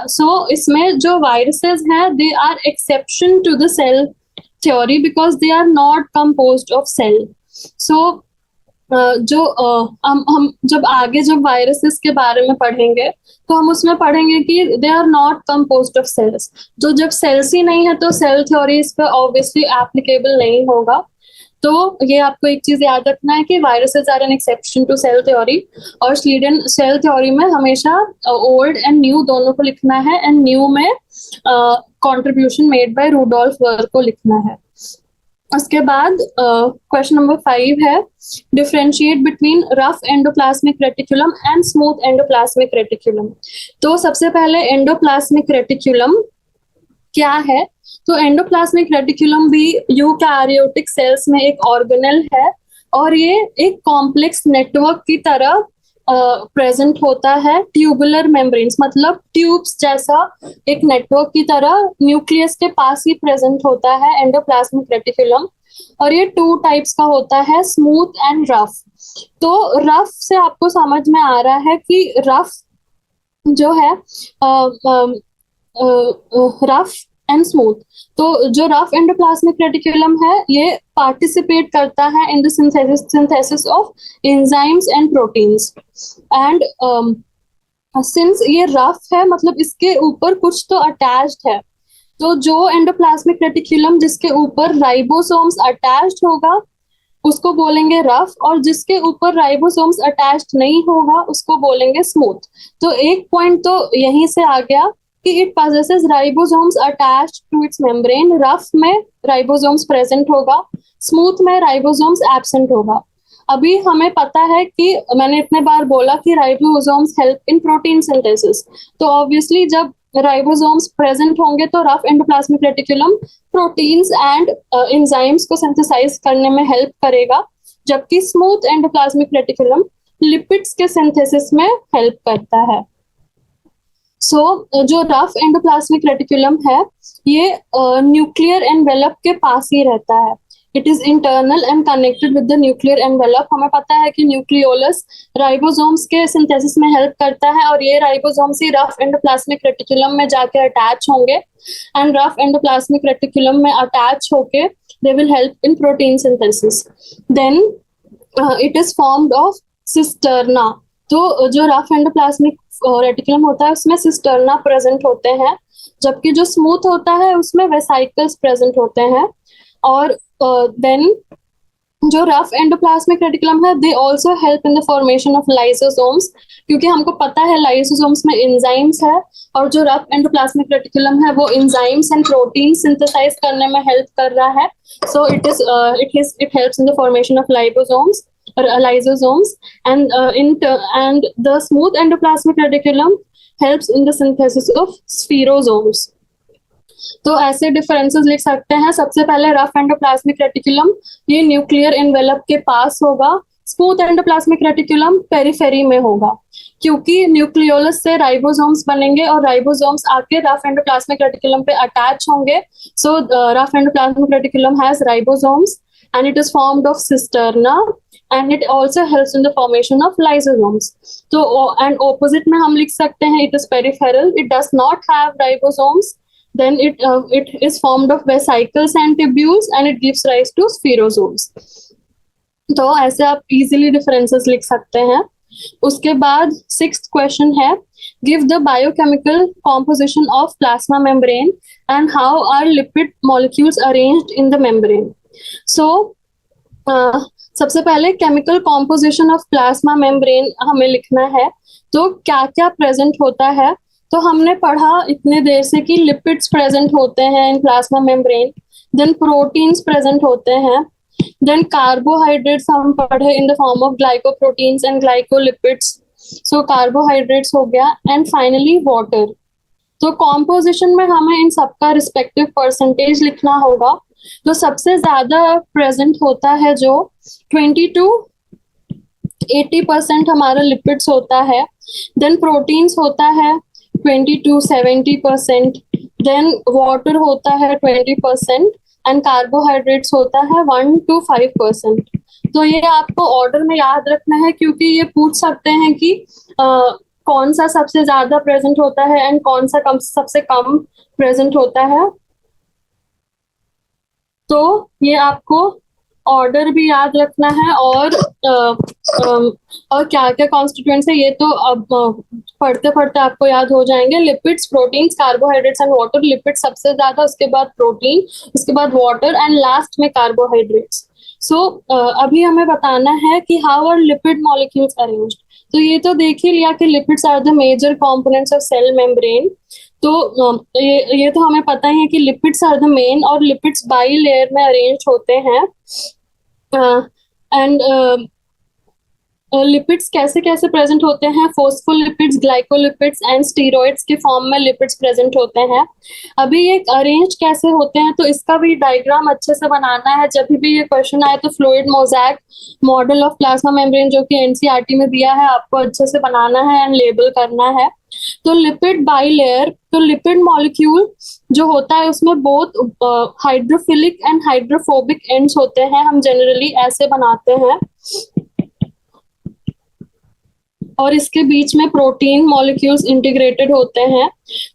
So इसमें जो वायरसेस हैं they are exception to the cell theory because they are not composed of cell. So हम जब आगे जब वायरसेस के बारे में पढ़ेंगे तो हम उसमें पढ़ेंगे कि they are not composed of cells. तो जब सेल्स ही नहीं है तो सेल थ्योरी इस पर ऑब्वियसली एप्लीकेबल नहीं होगा। तो ये आपको एक चीज याद रखना है कि viruses are an exception to cell theory, और स्लीडन सेल थ्योरी में हमेशा ओल्ड एंड न्यू दोनों को लिखना है, एंड न्यू में contribution made by Rudolf work को लिखना है। उसके बाद क्वेश्चन नंबर 5 है, differentiate between rough endoplasmic reticulum and smooth endoplasmic reticulum. तो सबसे पहले एंडोप्लाज्मिक रेटिकुलम क्या है? तो एंडोप्लाज्मिक रेटिकुलम भी यूकैरियोटिक सेल्स में एक ऑर्गेनेल है, और ये एक कॉम्प्लेक्स नेटवर्क की तरह प्रेजेंट होता है। ट्यूबुलर मेम्ब्रेन्स मतलब ट्यूब्स जैसा एक नेटवर्क की तरह न्यूक्लियस के पास ही प्रेजेंट होता है एंडोप्लाज्मिक रेटिकुलम। और ये 2 टाइप्स का होता है, स्मूथ एंड रफ। तो रफ से आपको समझ में आ रहा है कि रफ जो है रफ एंड स्मूथ। तो जो रफ एंडोप्लाज्मिक रेटिकुलम है ये पार्टिसिपेट करता है in the synthesis of enzymes and proteins. And since ये रफ है मतलब इसके ऊपर कुछ तो अटैच्ड है। तो जो एंडोप्लाज्मिक रेटिकुलम जिसके ऊपर राइबोसोम्स अटैच्ड होगा उसको बोलेंगे रफ, और जिसके ऊपर राइबोसोम्स अटैच्ड नहीं होगा उसको बोलेंगे स्मूथ। तो एक पॉइंट तो यहीं से आ गया कि it possesses ribosomes attached to its membrane। Rough में राइबोसोम्स प्रेजेंट होगा, स्मूथ में राइबोसोम्स एब्सेंट होगा। अभी हमें पता है कि मैंने इतने बार बोला कि ribosomes help in protein synthesis, तो ऑब्वियसली जब राइबोसोम्स प्रेजेंट होंगे तो rough endoplasmic reticulum proteins and enzymes को सिंथेसाइज करने में हेल्प करेगा, जबकि स्मूथ एंडोप्लाज्मिक रेटिकुलम लिपिड्स के सिंथेसिस में हेल्प करता है। जो रफ एंडोप्लाज्मिक रेटिकुलम है ये न्यूक्लियर एनवेलप के पास ही रहता है। It is internal and connected with the nuclear envelope. हमें पता है कि न्यूक्लियोलस राइबोसोम्स के सिंथेसिस में हेल्प करता है, और ये राइबोसोम्स ही रफ एंडोप्लाज्मिक रेटिकुलम में जाके अटैच होंगे, एंड रफ एंडोप्लाज्मिक रेटिकुलम में अटैच होके they will help in protein synthesis. Then it is formed of cisterna. तो जो रफ एंडोप्लाज्मिक रेटिकुलम होता है उसमें सिस्टर्ना प्रेजेंट होते हैं, जबकि जो स्मूथ होता है उसमें वेसाइकल्स प्रेजेंट होते हैं। और देन जो रफ एंडोप्लाज्मिक रेटिकुलम है they also help in the formation of lysosomes, क्योंकि हमको पता है लाइसोसोम्स में एंजाइम्स है, और जो रफ एंडोप्लाज्मिक रेटिकुलम है वो एंजाइम्स एंड प्रोटीन सिंथेसाइज करने में हेल्प कर रहा है। So it helps in the formation of lysosomes lysosomes, and the smooth endoplasmic reticulum helps in the synthesis of spherosomes। तो ऐसे डिफरेंसेस लिख सकते हैं। सबसे पहले रफ एंडोप्लाज्मिक रेटिकुलम ये न्यूक्लियर एनवेलप के पास होगा, स्मूथ एंडोप्लाज्मिक रेटिकुलम पेरिफेरी में होगा, क्योंकि न्यूक्लियोलस से राइबोसोम्स बनेंगे और राइबोसोम्स आके रफ एंडोप्लाज्मिक रेटिकुलम पे अटैच होंगे। सो rough endoplasmic reticulum has ribosomes and it is formed of cisterna, and it also helps in the formation of lysosomes। तो and opposite में हम लिख सकते हैं it is peripheral, it does not have ribosomes, then it is formed of vesicles and tubules, and it gives rise to spherosomes। तो ऐसे आप easily differences लिख सकते हैं। उसके बाद 6th क्वेश्चन है, give the biochemical composition of plasma membrane and how are lipid molecules arranged in the membrane। सबसे पहले chemical composition of plasma membrane हमें लिखना है। तो क्या क्या प्रेजेंट होता है? तो हमने पढ़ा इतने देर से कि लिपिड्स प्रेजेंट होते हैं in plasma membrane, then proteins present होते हैं, देन कार्बोहाइड्रेट्स हम पढ़े in the form of glycoproteins and glycolipids. So carbohydrates हो गया, एंड फाइनली वाटर। तो कॉम्पोजिशन में हमें इन सबका रिस्पेक्टिव परसेंटेज लिखना होगा। तो सबसे ज्यादा प्रेजेंट होता है जो 20 to 80% हमारा लिपिड्स होता है, देन प्रोटीन्स होता है 20 to 70%, देन वाटर होता है 20%, एंड कार्बोहाइड्रेट्स होता है 1 to 5%। तो ये आपको ऑर्डर में याद रखना है, क्योंकि ये पूछ सकते हैं कि कौन सा सबसे ज्यादा प्रेजेंट होता है एंड कौन सा सबसे कम प्रेजेंट होता है। तो ये आपको ऑर्डर भी याद रखना है, और क्या क्या कॉन्स्टिट्यूएंट्स है ये तो अब पढ़ते पढ़ते आपको याद हो जाएंगे। Lipids, proteins, carbohydrates and water. Lipid सबसे ज्यादा, उसके बाद प्रोटीन, उसके बाद वाटर एंड लास्ट में कार्बोहाइड्रेट्स। सो अभी हमें बताना है कि how are lipid molecules arranged. तो ये तो देख ही लिया कि lipids are the major components of cell membrane. तो ये तो हमें पता ही है कि लिपिड्स आर द मेन, और लिपिड्स बाई लेयर में अरेंज होते हैं। एंड लिपिड्स कैसे कैसे प्रेजेंट होते हैं? फोस्फोलिपिड्स, ग्लाइकोलिपिड्स एंड स्टीरॉइड्स के फॉर्म में लिपिड्स प्रेजेंट होते हैं। अभी ये अरेंज कैसे होते हैं, तो इसका भी डायग्राम अच्छे से बनाना है। जब भी ये क्वेश्चन आए तो fluid mosaic model of plasma membrane जो कि एनसीईआरटी में दिया है, आपको अच्छे से बनाना है एंड लेबल करना है। तो लिपिड बाइलेयर, तो लिपिड मॉलिक्यूल जो होता है उसमें both hydrophilic and hydrophobic ends होते हैं। हम जनरली ऐसे बनाते हैं, और इसके बीच में प्रोटीन मॉलिक्यूल्स इंटीग्रेटेड होते हैं।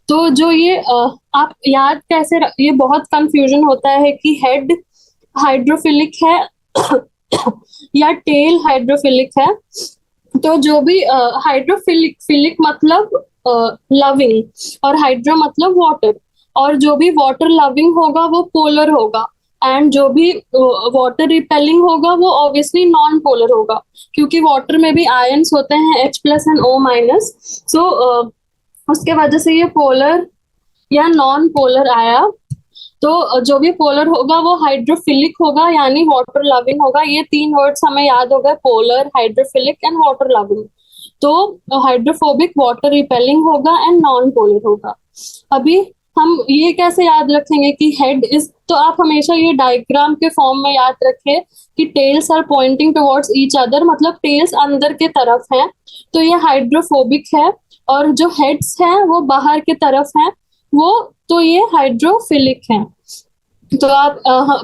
तो जो ये आप याद कैसे ये बहुत कंफ्यूजन होता है कि हेड हाइड्रोफिलिक है या टेल हाइड्रोफिलिक है। तो जो भी हाइड्रोफिलिक, फिलिक मतलब लविंग, और हाइड्रो मतलब वाटर, और जो भी वाटर लविंग होगा वो पोलर होगा, एंड जो भी वाटर रिपेलिंग होगा वो ऑब्वियसली नॉन पोलर होगा, क्योंकि वाटर में भी आयंस होते हैं H+ एंड O-। सो उसके वजह से ये पोलर या नॉन पोलर आया। तो जो भी पोलर होगा वो हाइड्रोफिलिक होगा, यानी वाटर लविंग होगा। ये 3 वर्ड्स हमें याद हो गए, polar, hydrophilic and water loving. तो हाइड्रोफोबिक वाटर रिपेलिंग होगा एंड नॉन पोलर होगा। अभी हम ये कैसे याद रखेंगे कि हेड इज, तो आप हमेशा ये डायग्राम के फॉर्म में याद रखें कि tails are pointing towards each other, मतलब टेल्स अंदर के तरफ हैं, तो ये हाइड्रोफोबिक है। और जो हेड्स हैं वो बाहर के तरफ हैं, वो तो ये हाइड्रोफिलिक है। तो आप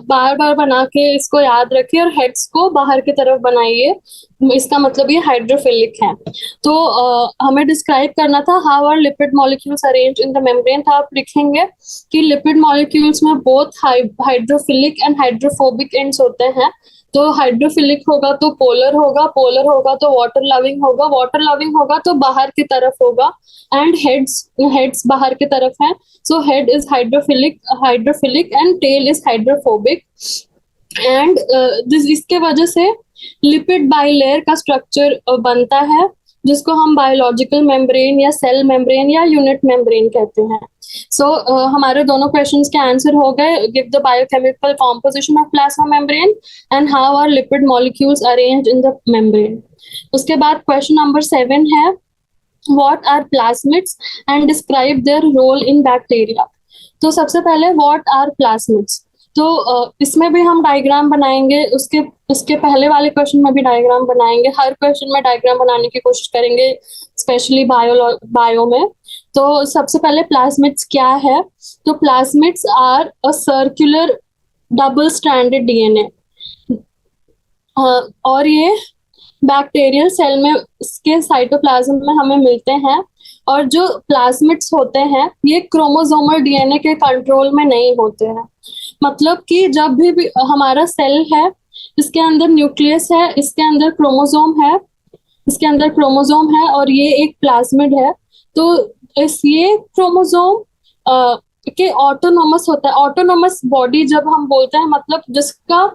बार बार बना के इसको याद रखिए, और हेड्स को बाहर की तरफ बनाइए, इसका मतलब ये हाइड्रोफिलिक है। तो हमें डिस्क्राइब करना था how are lipid molecules arrange in the membrane. तो आप लिखेंगे कि लिपिड मॉलिक्यूल्स में both hydrophilic and hydrophobic ends होते हैं। तो हाइड्रोफिलिक होगा तो पोलर होगा, पोलर होगा तो वाटर लविंग होगा, वाटर लविंग होगा तो बाहर की तरफ होगा, एंड हेड्स बाहर की तरफ है। So head is hydrophilic and tail is hydrophobic. And इसके वजह से लिपिड बाइलेयर का स्ट्रक्चर बनता है, जिसको हम बायोलॉजिकल मेम्ब्रेन या सेल मेम्ब्रेन या यूनिट मेम्ब्रेन कहते हैं। सो हमारे दोनों क्वेश्चंस के आंसर हो गए। Give the biochemical composition of plasma membrane and how are lipid molecules arranged in the membrane. उसके बाद क्वेश्चन नंबर 7 है, what are plasmids and describe their role in bacteria. तो सबसे पहले व्हाट आर प्लाज्मिड्स, तो इसमें भी हम डायग्राम बनाएंगे, उसके पहले वाले क्वेश्चन में भी डायग्राम बनाएंगे। हर क्वेश्चन में डायग्राम बनाने की कोशिश करेंगे, स्पेशली बायो में। तो सबसे पहले प्लाज्मिड्स क्या है, तो plasmids are a circular double stranded DNA, और ये बैक्टीरियल सेल में इसके साइटोप्लाज्म में हमें मिलते हैं। और जो प्लाज्मिड्स होते हैं ये क्रोमोसोमल डीएनए के कंट्रोल में नहीं होते हैं। मतलब कि जब भी हमारा सेल है, इसके अंदर न्यूक्लियस है, इसके अंदर क्रोमोसोम है, इसके अंदर क्रोमोसोम है, और ये एक प्लाज्मिड है। तो ये क्रोमोसोम के ऑटोनोमस होता है। ऑटोनोमस बॉडी जब हम बोलते हैं, मतलब जिसका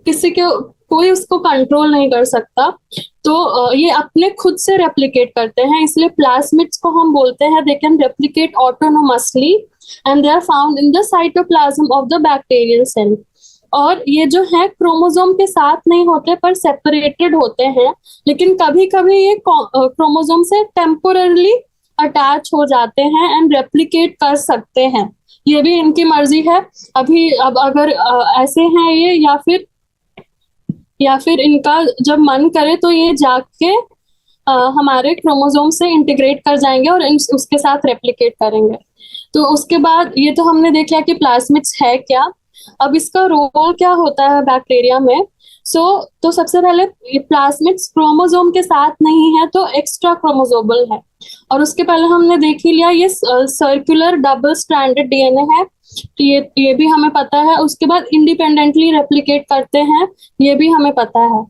किसी के कोई उसको कंट्रोल नहीं कर सकता, तो ये अपने खुद से रेप्लिकेट करते हैं, इसलिए प्लाज्मिड्स को हम बोलते हैं they can replicate autonomously and they are found in the cytoplasm of the bacterial cell. और ये जो है क्रोमोसोम के साथ नहीं होते पर सेपरेटेड होते हैं, लेकिन कभी कभी ये क्रोमोसोम से टेम्पोररली अटैच हो जाते हैं एंड रेप्लिकेट कर सकते हैं, ये भी इनकी मर्जी है। अब अगर ऐसे हैं ये, या फिर इनका जब मन करे तो ये जाके हमारे क्रोमोसोम से इंटीग्रेट कर जाएंगे और उसके साथ रेप्लिकेट करेंगे। तो उसके बाद ये तो हमने देख लिया कि प्लाज्मिड्स है क्या। अब इसका रोल क्या होता है बैक्टीरिया में, तो सबसे पहले प्लाज्मिड्स क्रोमोसोम के साथ नहीं है तो एक्स्ट्रा क्रोमोसोमल है। और उसके पहले हमने देख ही लिया ये सर्कुलर डबल स्ट्रैंडेड डीएनए है, तो ये भी हमें पता है। उसके बाद इंडिपेंडेंटली रेप्लिकेट करते हैं, ये भी हमें पता है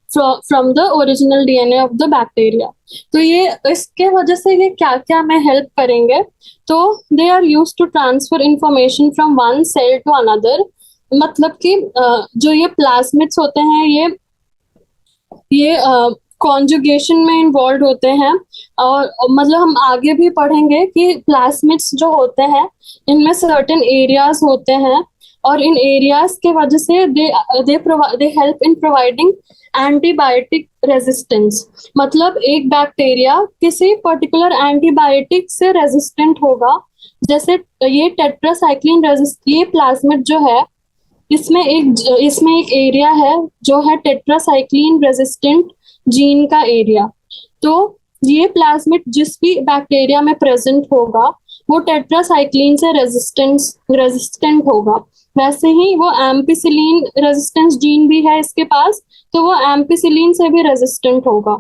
from the original DNA of the bacteria. तो ये इसके वजह से ये क्या क्या हमें हेल्प करेंगे, तो they are use to transfer information from one cell to another. मतलब कि जो ये प्लाज्मिड्स होते हैं ये कॉन्जुगेशन में इन्वॉल्व होते हैं। और मतलब हम आगे भी पढ़ेंगे कि प्लाज्मिड्स जो होते हैं इनमें सर्टेन एरियाज होते हैं, और इन एरियाज के वजह से दे help in providing antibiotic resistance. मतलब एक बैक्टीरिया किसी पर्टिकुलर एंटीबायोटिक से रेजिस्टेंट होगा, जैसे ये टेट्रासाइक्लिन रेजिस्ट, ये प्लाज्मिड जो है इसमें एक एरिया है जो है टेट्रासाइक्लिन रेजिस्टेंट जीन का एरिया। तो ये प्लाज्मिड जिस भी बैक्टीरिया में प्रेजेंट होगा वो टेट्रासाइक्लिन से रेजिस्टेंट होगा। वैसे ही वो एम्पिसिलिन रेजिस्टेंस जीन भी है इसके पास, तो वो एम्पिसिलिन से भी रेजिस्टेंट होगा।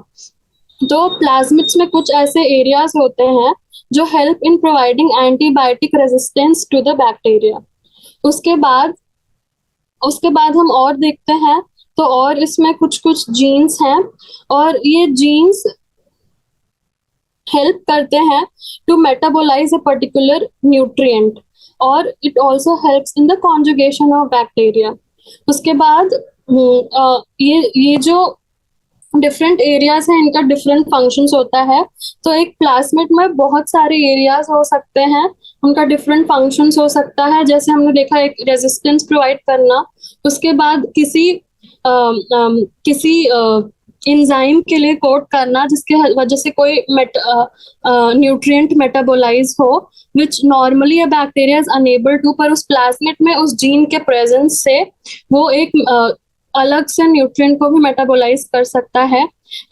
तो प्लाज्मिड्स में कुछ ऐसे एरियाज होते हैं जो help in providing antibiotic resistance to the bacteria. उसके बाद हम और देखते हैं, तो और इसमें कुछ कुछ जीन्स हैं, और ये जीन्स हेल्प करते हैं to metabolise a particular nutrient, और it also helps in the conjugation of bacteria. उसके बाद ये जो डिफरेंट एरियाज हैं इनका डिफरेंट फंक्शंस होता है। तो एक प्लाज्मिड में बहुत सारे एरियाज हो सकते हैं, उनका डिफरेंट फंक्शंस हो सकता है। जैसे हमने देखा एक रेजिस्टेंस प्रोवाइड करना, उसके बाद किसी एंजाइम के लिए कोड करना जिसके वजह से कोई न्यूट्रिएंट मेटाबोलाइज हो, which normally a bacteria is unable to, पर उस प्लाज्मिड में उस जीन के प्रेजेंस से वो एक अलग से न्यूट्रिएंट को भी मेटाबोलाइज कर सकता है।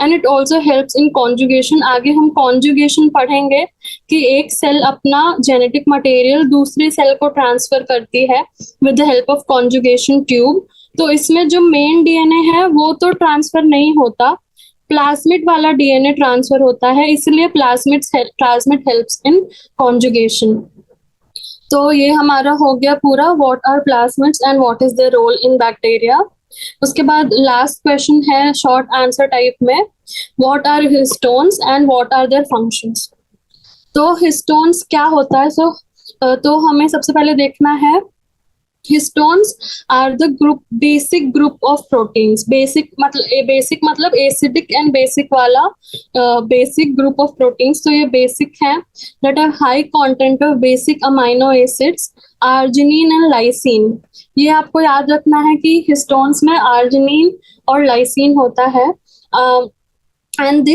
And it also helps in conjugation. आगे हम कॉन्जुगेशन पढ़ेंगे कि एक सेल अपना जेनेटिक मटेरियल दूसरी सेल को ट्रांसफर करती है with the help of conjugation tube. तो इसमें जो मेन डीएनए है वो तो ट्रांसफर नहीं होता, प्लाज्मिड वाला डीएनए ट्रांसफर होता है, इसलिए प्लाज्मिड हेल्प्स इन कॉन्जुगेशन। तो ये हमारा हो गया पूरा what are plasmids and what is their role in bacteria. उसके बाद लास्ट क्वेश्चन है शॉर्ट आंसर टाइप में, what are histones and what are their functions. तो हिस्टोन्स क्या होता है, तो हमें सबसे पहले देखना है histones are the basic group of proteins. Basic मतलब एसिडिक एंड बेसिक वाला बेसिक ग्रुप ऑफ प्रोटीन्स। तो ये बेसिक है that are high content of basic amino acids arginine and lysine. ये आपको याद रखना है कि हिस्टोन्स में आर्जिनिन और लाइसिन होता है, and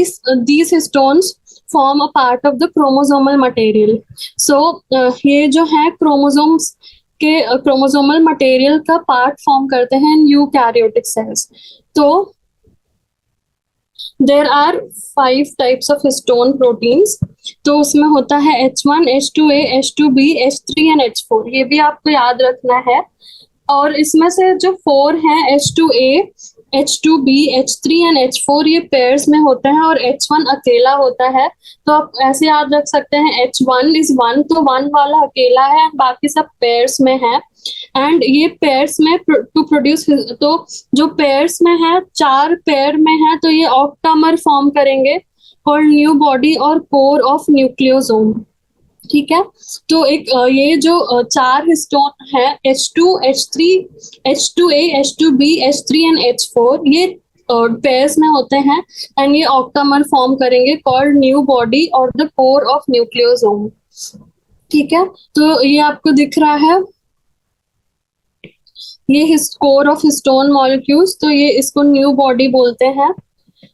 these histones form a part of the chromosomal material. So ये जो है क्रोमोसोम्स के क्रोमोसोमल मटेरियल का पार्ट फॉर्म करते हैं यूकैरियोटिक सेल्स। तो there are 5 types of histone proteins. तो उसमें होता है H1, H2A, H2B, H3 and H4। ये भी आपको याद रखना है। और इसमें से जो 4 हैं H2A, H2B, H3 and H4 ये पेयर्स में होते हैं, और H1 अकेला होता है। तो आप ऐसे याद रख सकते हैं H1 इज 1, तो 1 वाला अकेला है, बाकी सब पेयर्स में है। एंड ये पेयर्स में टू प्रोड्यूस, तो जो पेयर्स में है 4 पेयर में है तो ये ऑक्टामर फॉर्म करेंगे कॉल्ड न्यू बॉडी और कोर ऑफ न्यूक्लियोसोम। ठीक है, तो एक ये जो 4 हिस्टोन है H2, H3, H2A, H2B, H3 and H4 ये पेयर्स में होते हैं, एंड ये ऑक्टामर फॉर्म करेंगे कॉल्ड न्यू बॉडी और द कोर ऑफ न्यूक्लियोसोम। ठीक है, तो ये आपको दिख रहा है, ये कोर ऑफ हिस्टोन मॉलिक्यूल्स, तो ये इसको न्यू बॉडी बोलते हैं,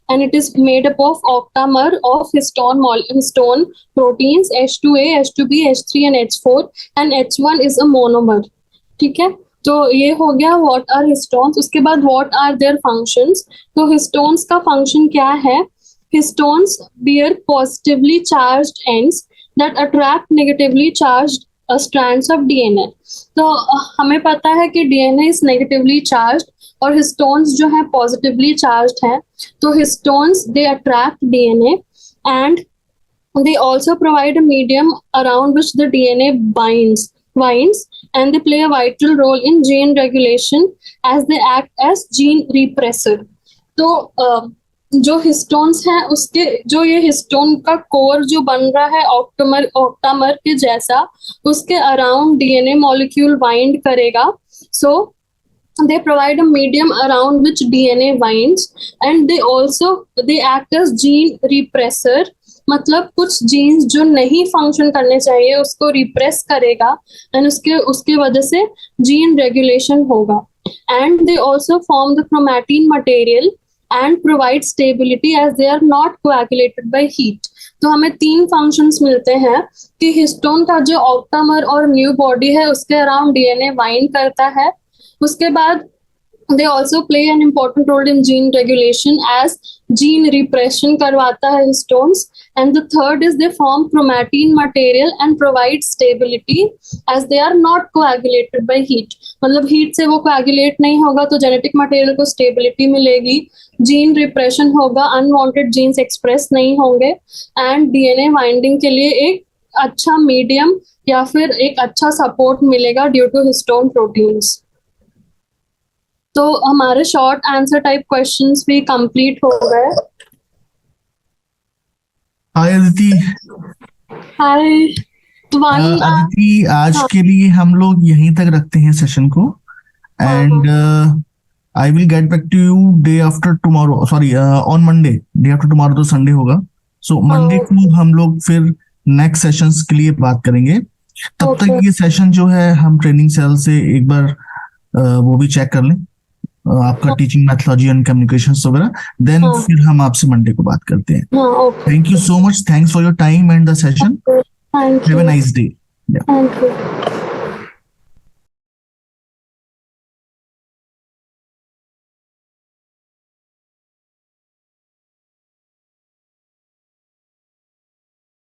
and it is made up of octamer of histone proteins H2A, H2B, H3 and H4, and H1 is a monomer। ठीक है, तो ये हो गया what are histones। उसके बाद what are their functions। तो histones का function क्या है, histones bear positively charged ends that attract negatively charged strands of DNA. तो हमें पता है कि DNA is negatively charged और histones जो है positively charged हैं. तो histones they attract DNA and they also provide a medium around which the DNA binds and they play a vital role in gene regulation as they act as gene repressor. तो जो हिस्टोन्स हैं उसके जो ये हिस्टोन का कोर जो बन रहा है ऑक्टामर के जैसा, उसके अराउंड डीएनए मॉलिक्यूल बाइंड करेगा. सो they provide a medium around which DNA binds and they act as gene repressor. मतलब कुछ जीन्स जो नहीं फंक्शन करने चाहिए उसको रिप्रेस करेगा एंड उसके वजह से जीन रेगुलेशन होगा. And they also form the chromatin material and provide stability as they are not coagulated by heat. तो हमें 3 फंक्शंस मिलते हैं कि हिस्टोन का जो ऑक्टामर और न्यू बॉडी है उसके अराउंड डीएनए बाइंड करता है. उसके बाद they also play an important role in gene regulation as gene repression करवाता है histones. And the third is they form chromatin material and provide stability as they are not coagulated by heat. मतलब heat से वो coagulate नहीं होगा तो genetic material को stability मिलेगी, gene repression होगा, unwanted genes express नहीं होंगे and DNA binding के लिए एक अच्छा medium या फिर एक अच्छा support मिलेगा due to histone proteins. तो हमारे शॉर्ट आंसर टाइप क्वेश्चंस भी कंप्लीट हो गए. हाय अदिति. हाय अदिति, आज के लिए हम लोग यहीं तक रखते हैं सेशन को and I will get back to you day after tomorrow, sorry on Monday. Day after tomorrow तो संडे होगा, सो मंडे को हम लोग फिर नेक्स्ट सेशंस के लिए बात करेंगे. तब तक ये सेशन जो है हम ट्रेनिंग सेल से एक बार वो भी चेक कर लें आपका टीचिंग मैथोलॉजी एंड कम्युनिकेशन वगैरह. देन फिर हम आपसे मंडे को बात करते हैं. Thank you so much. Thanks for your time and the session. Have a nice day. Thank you.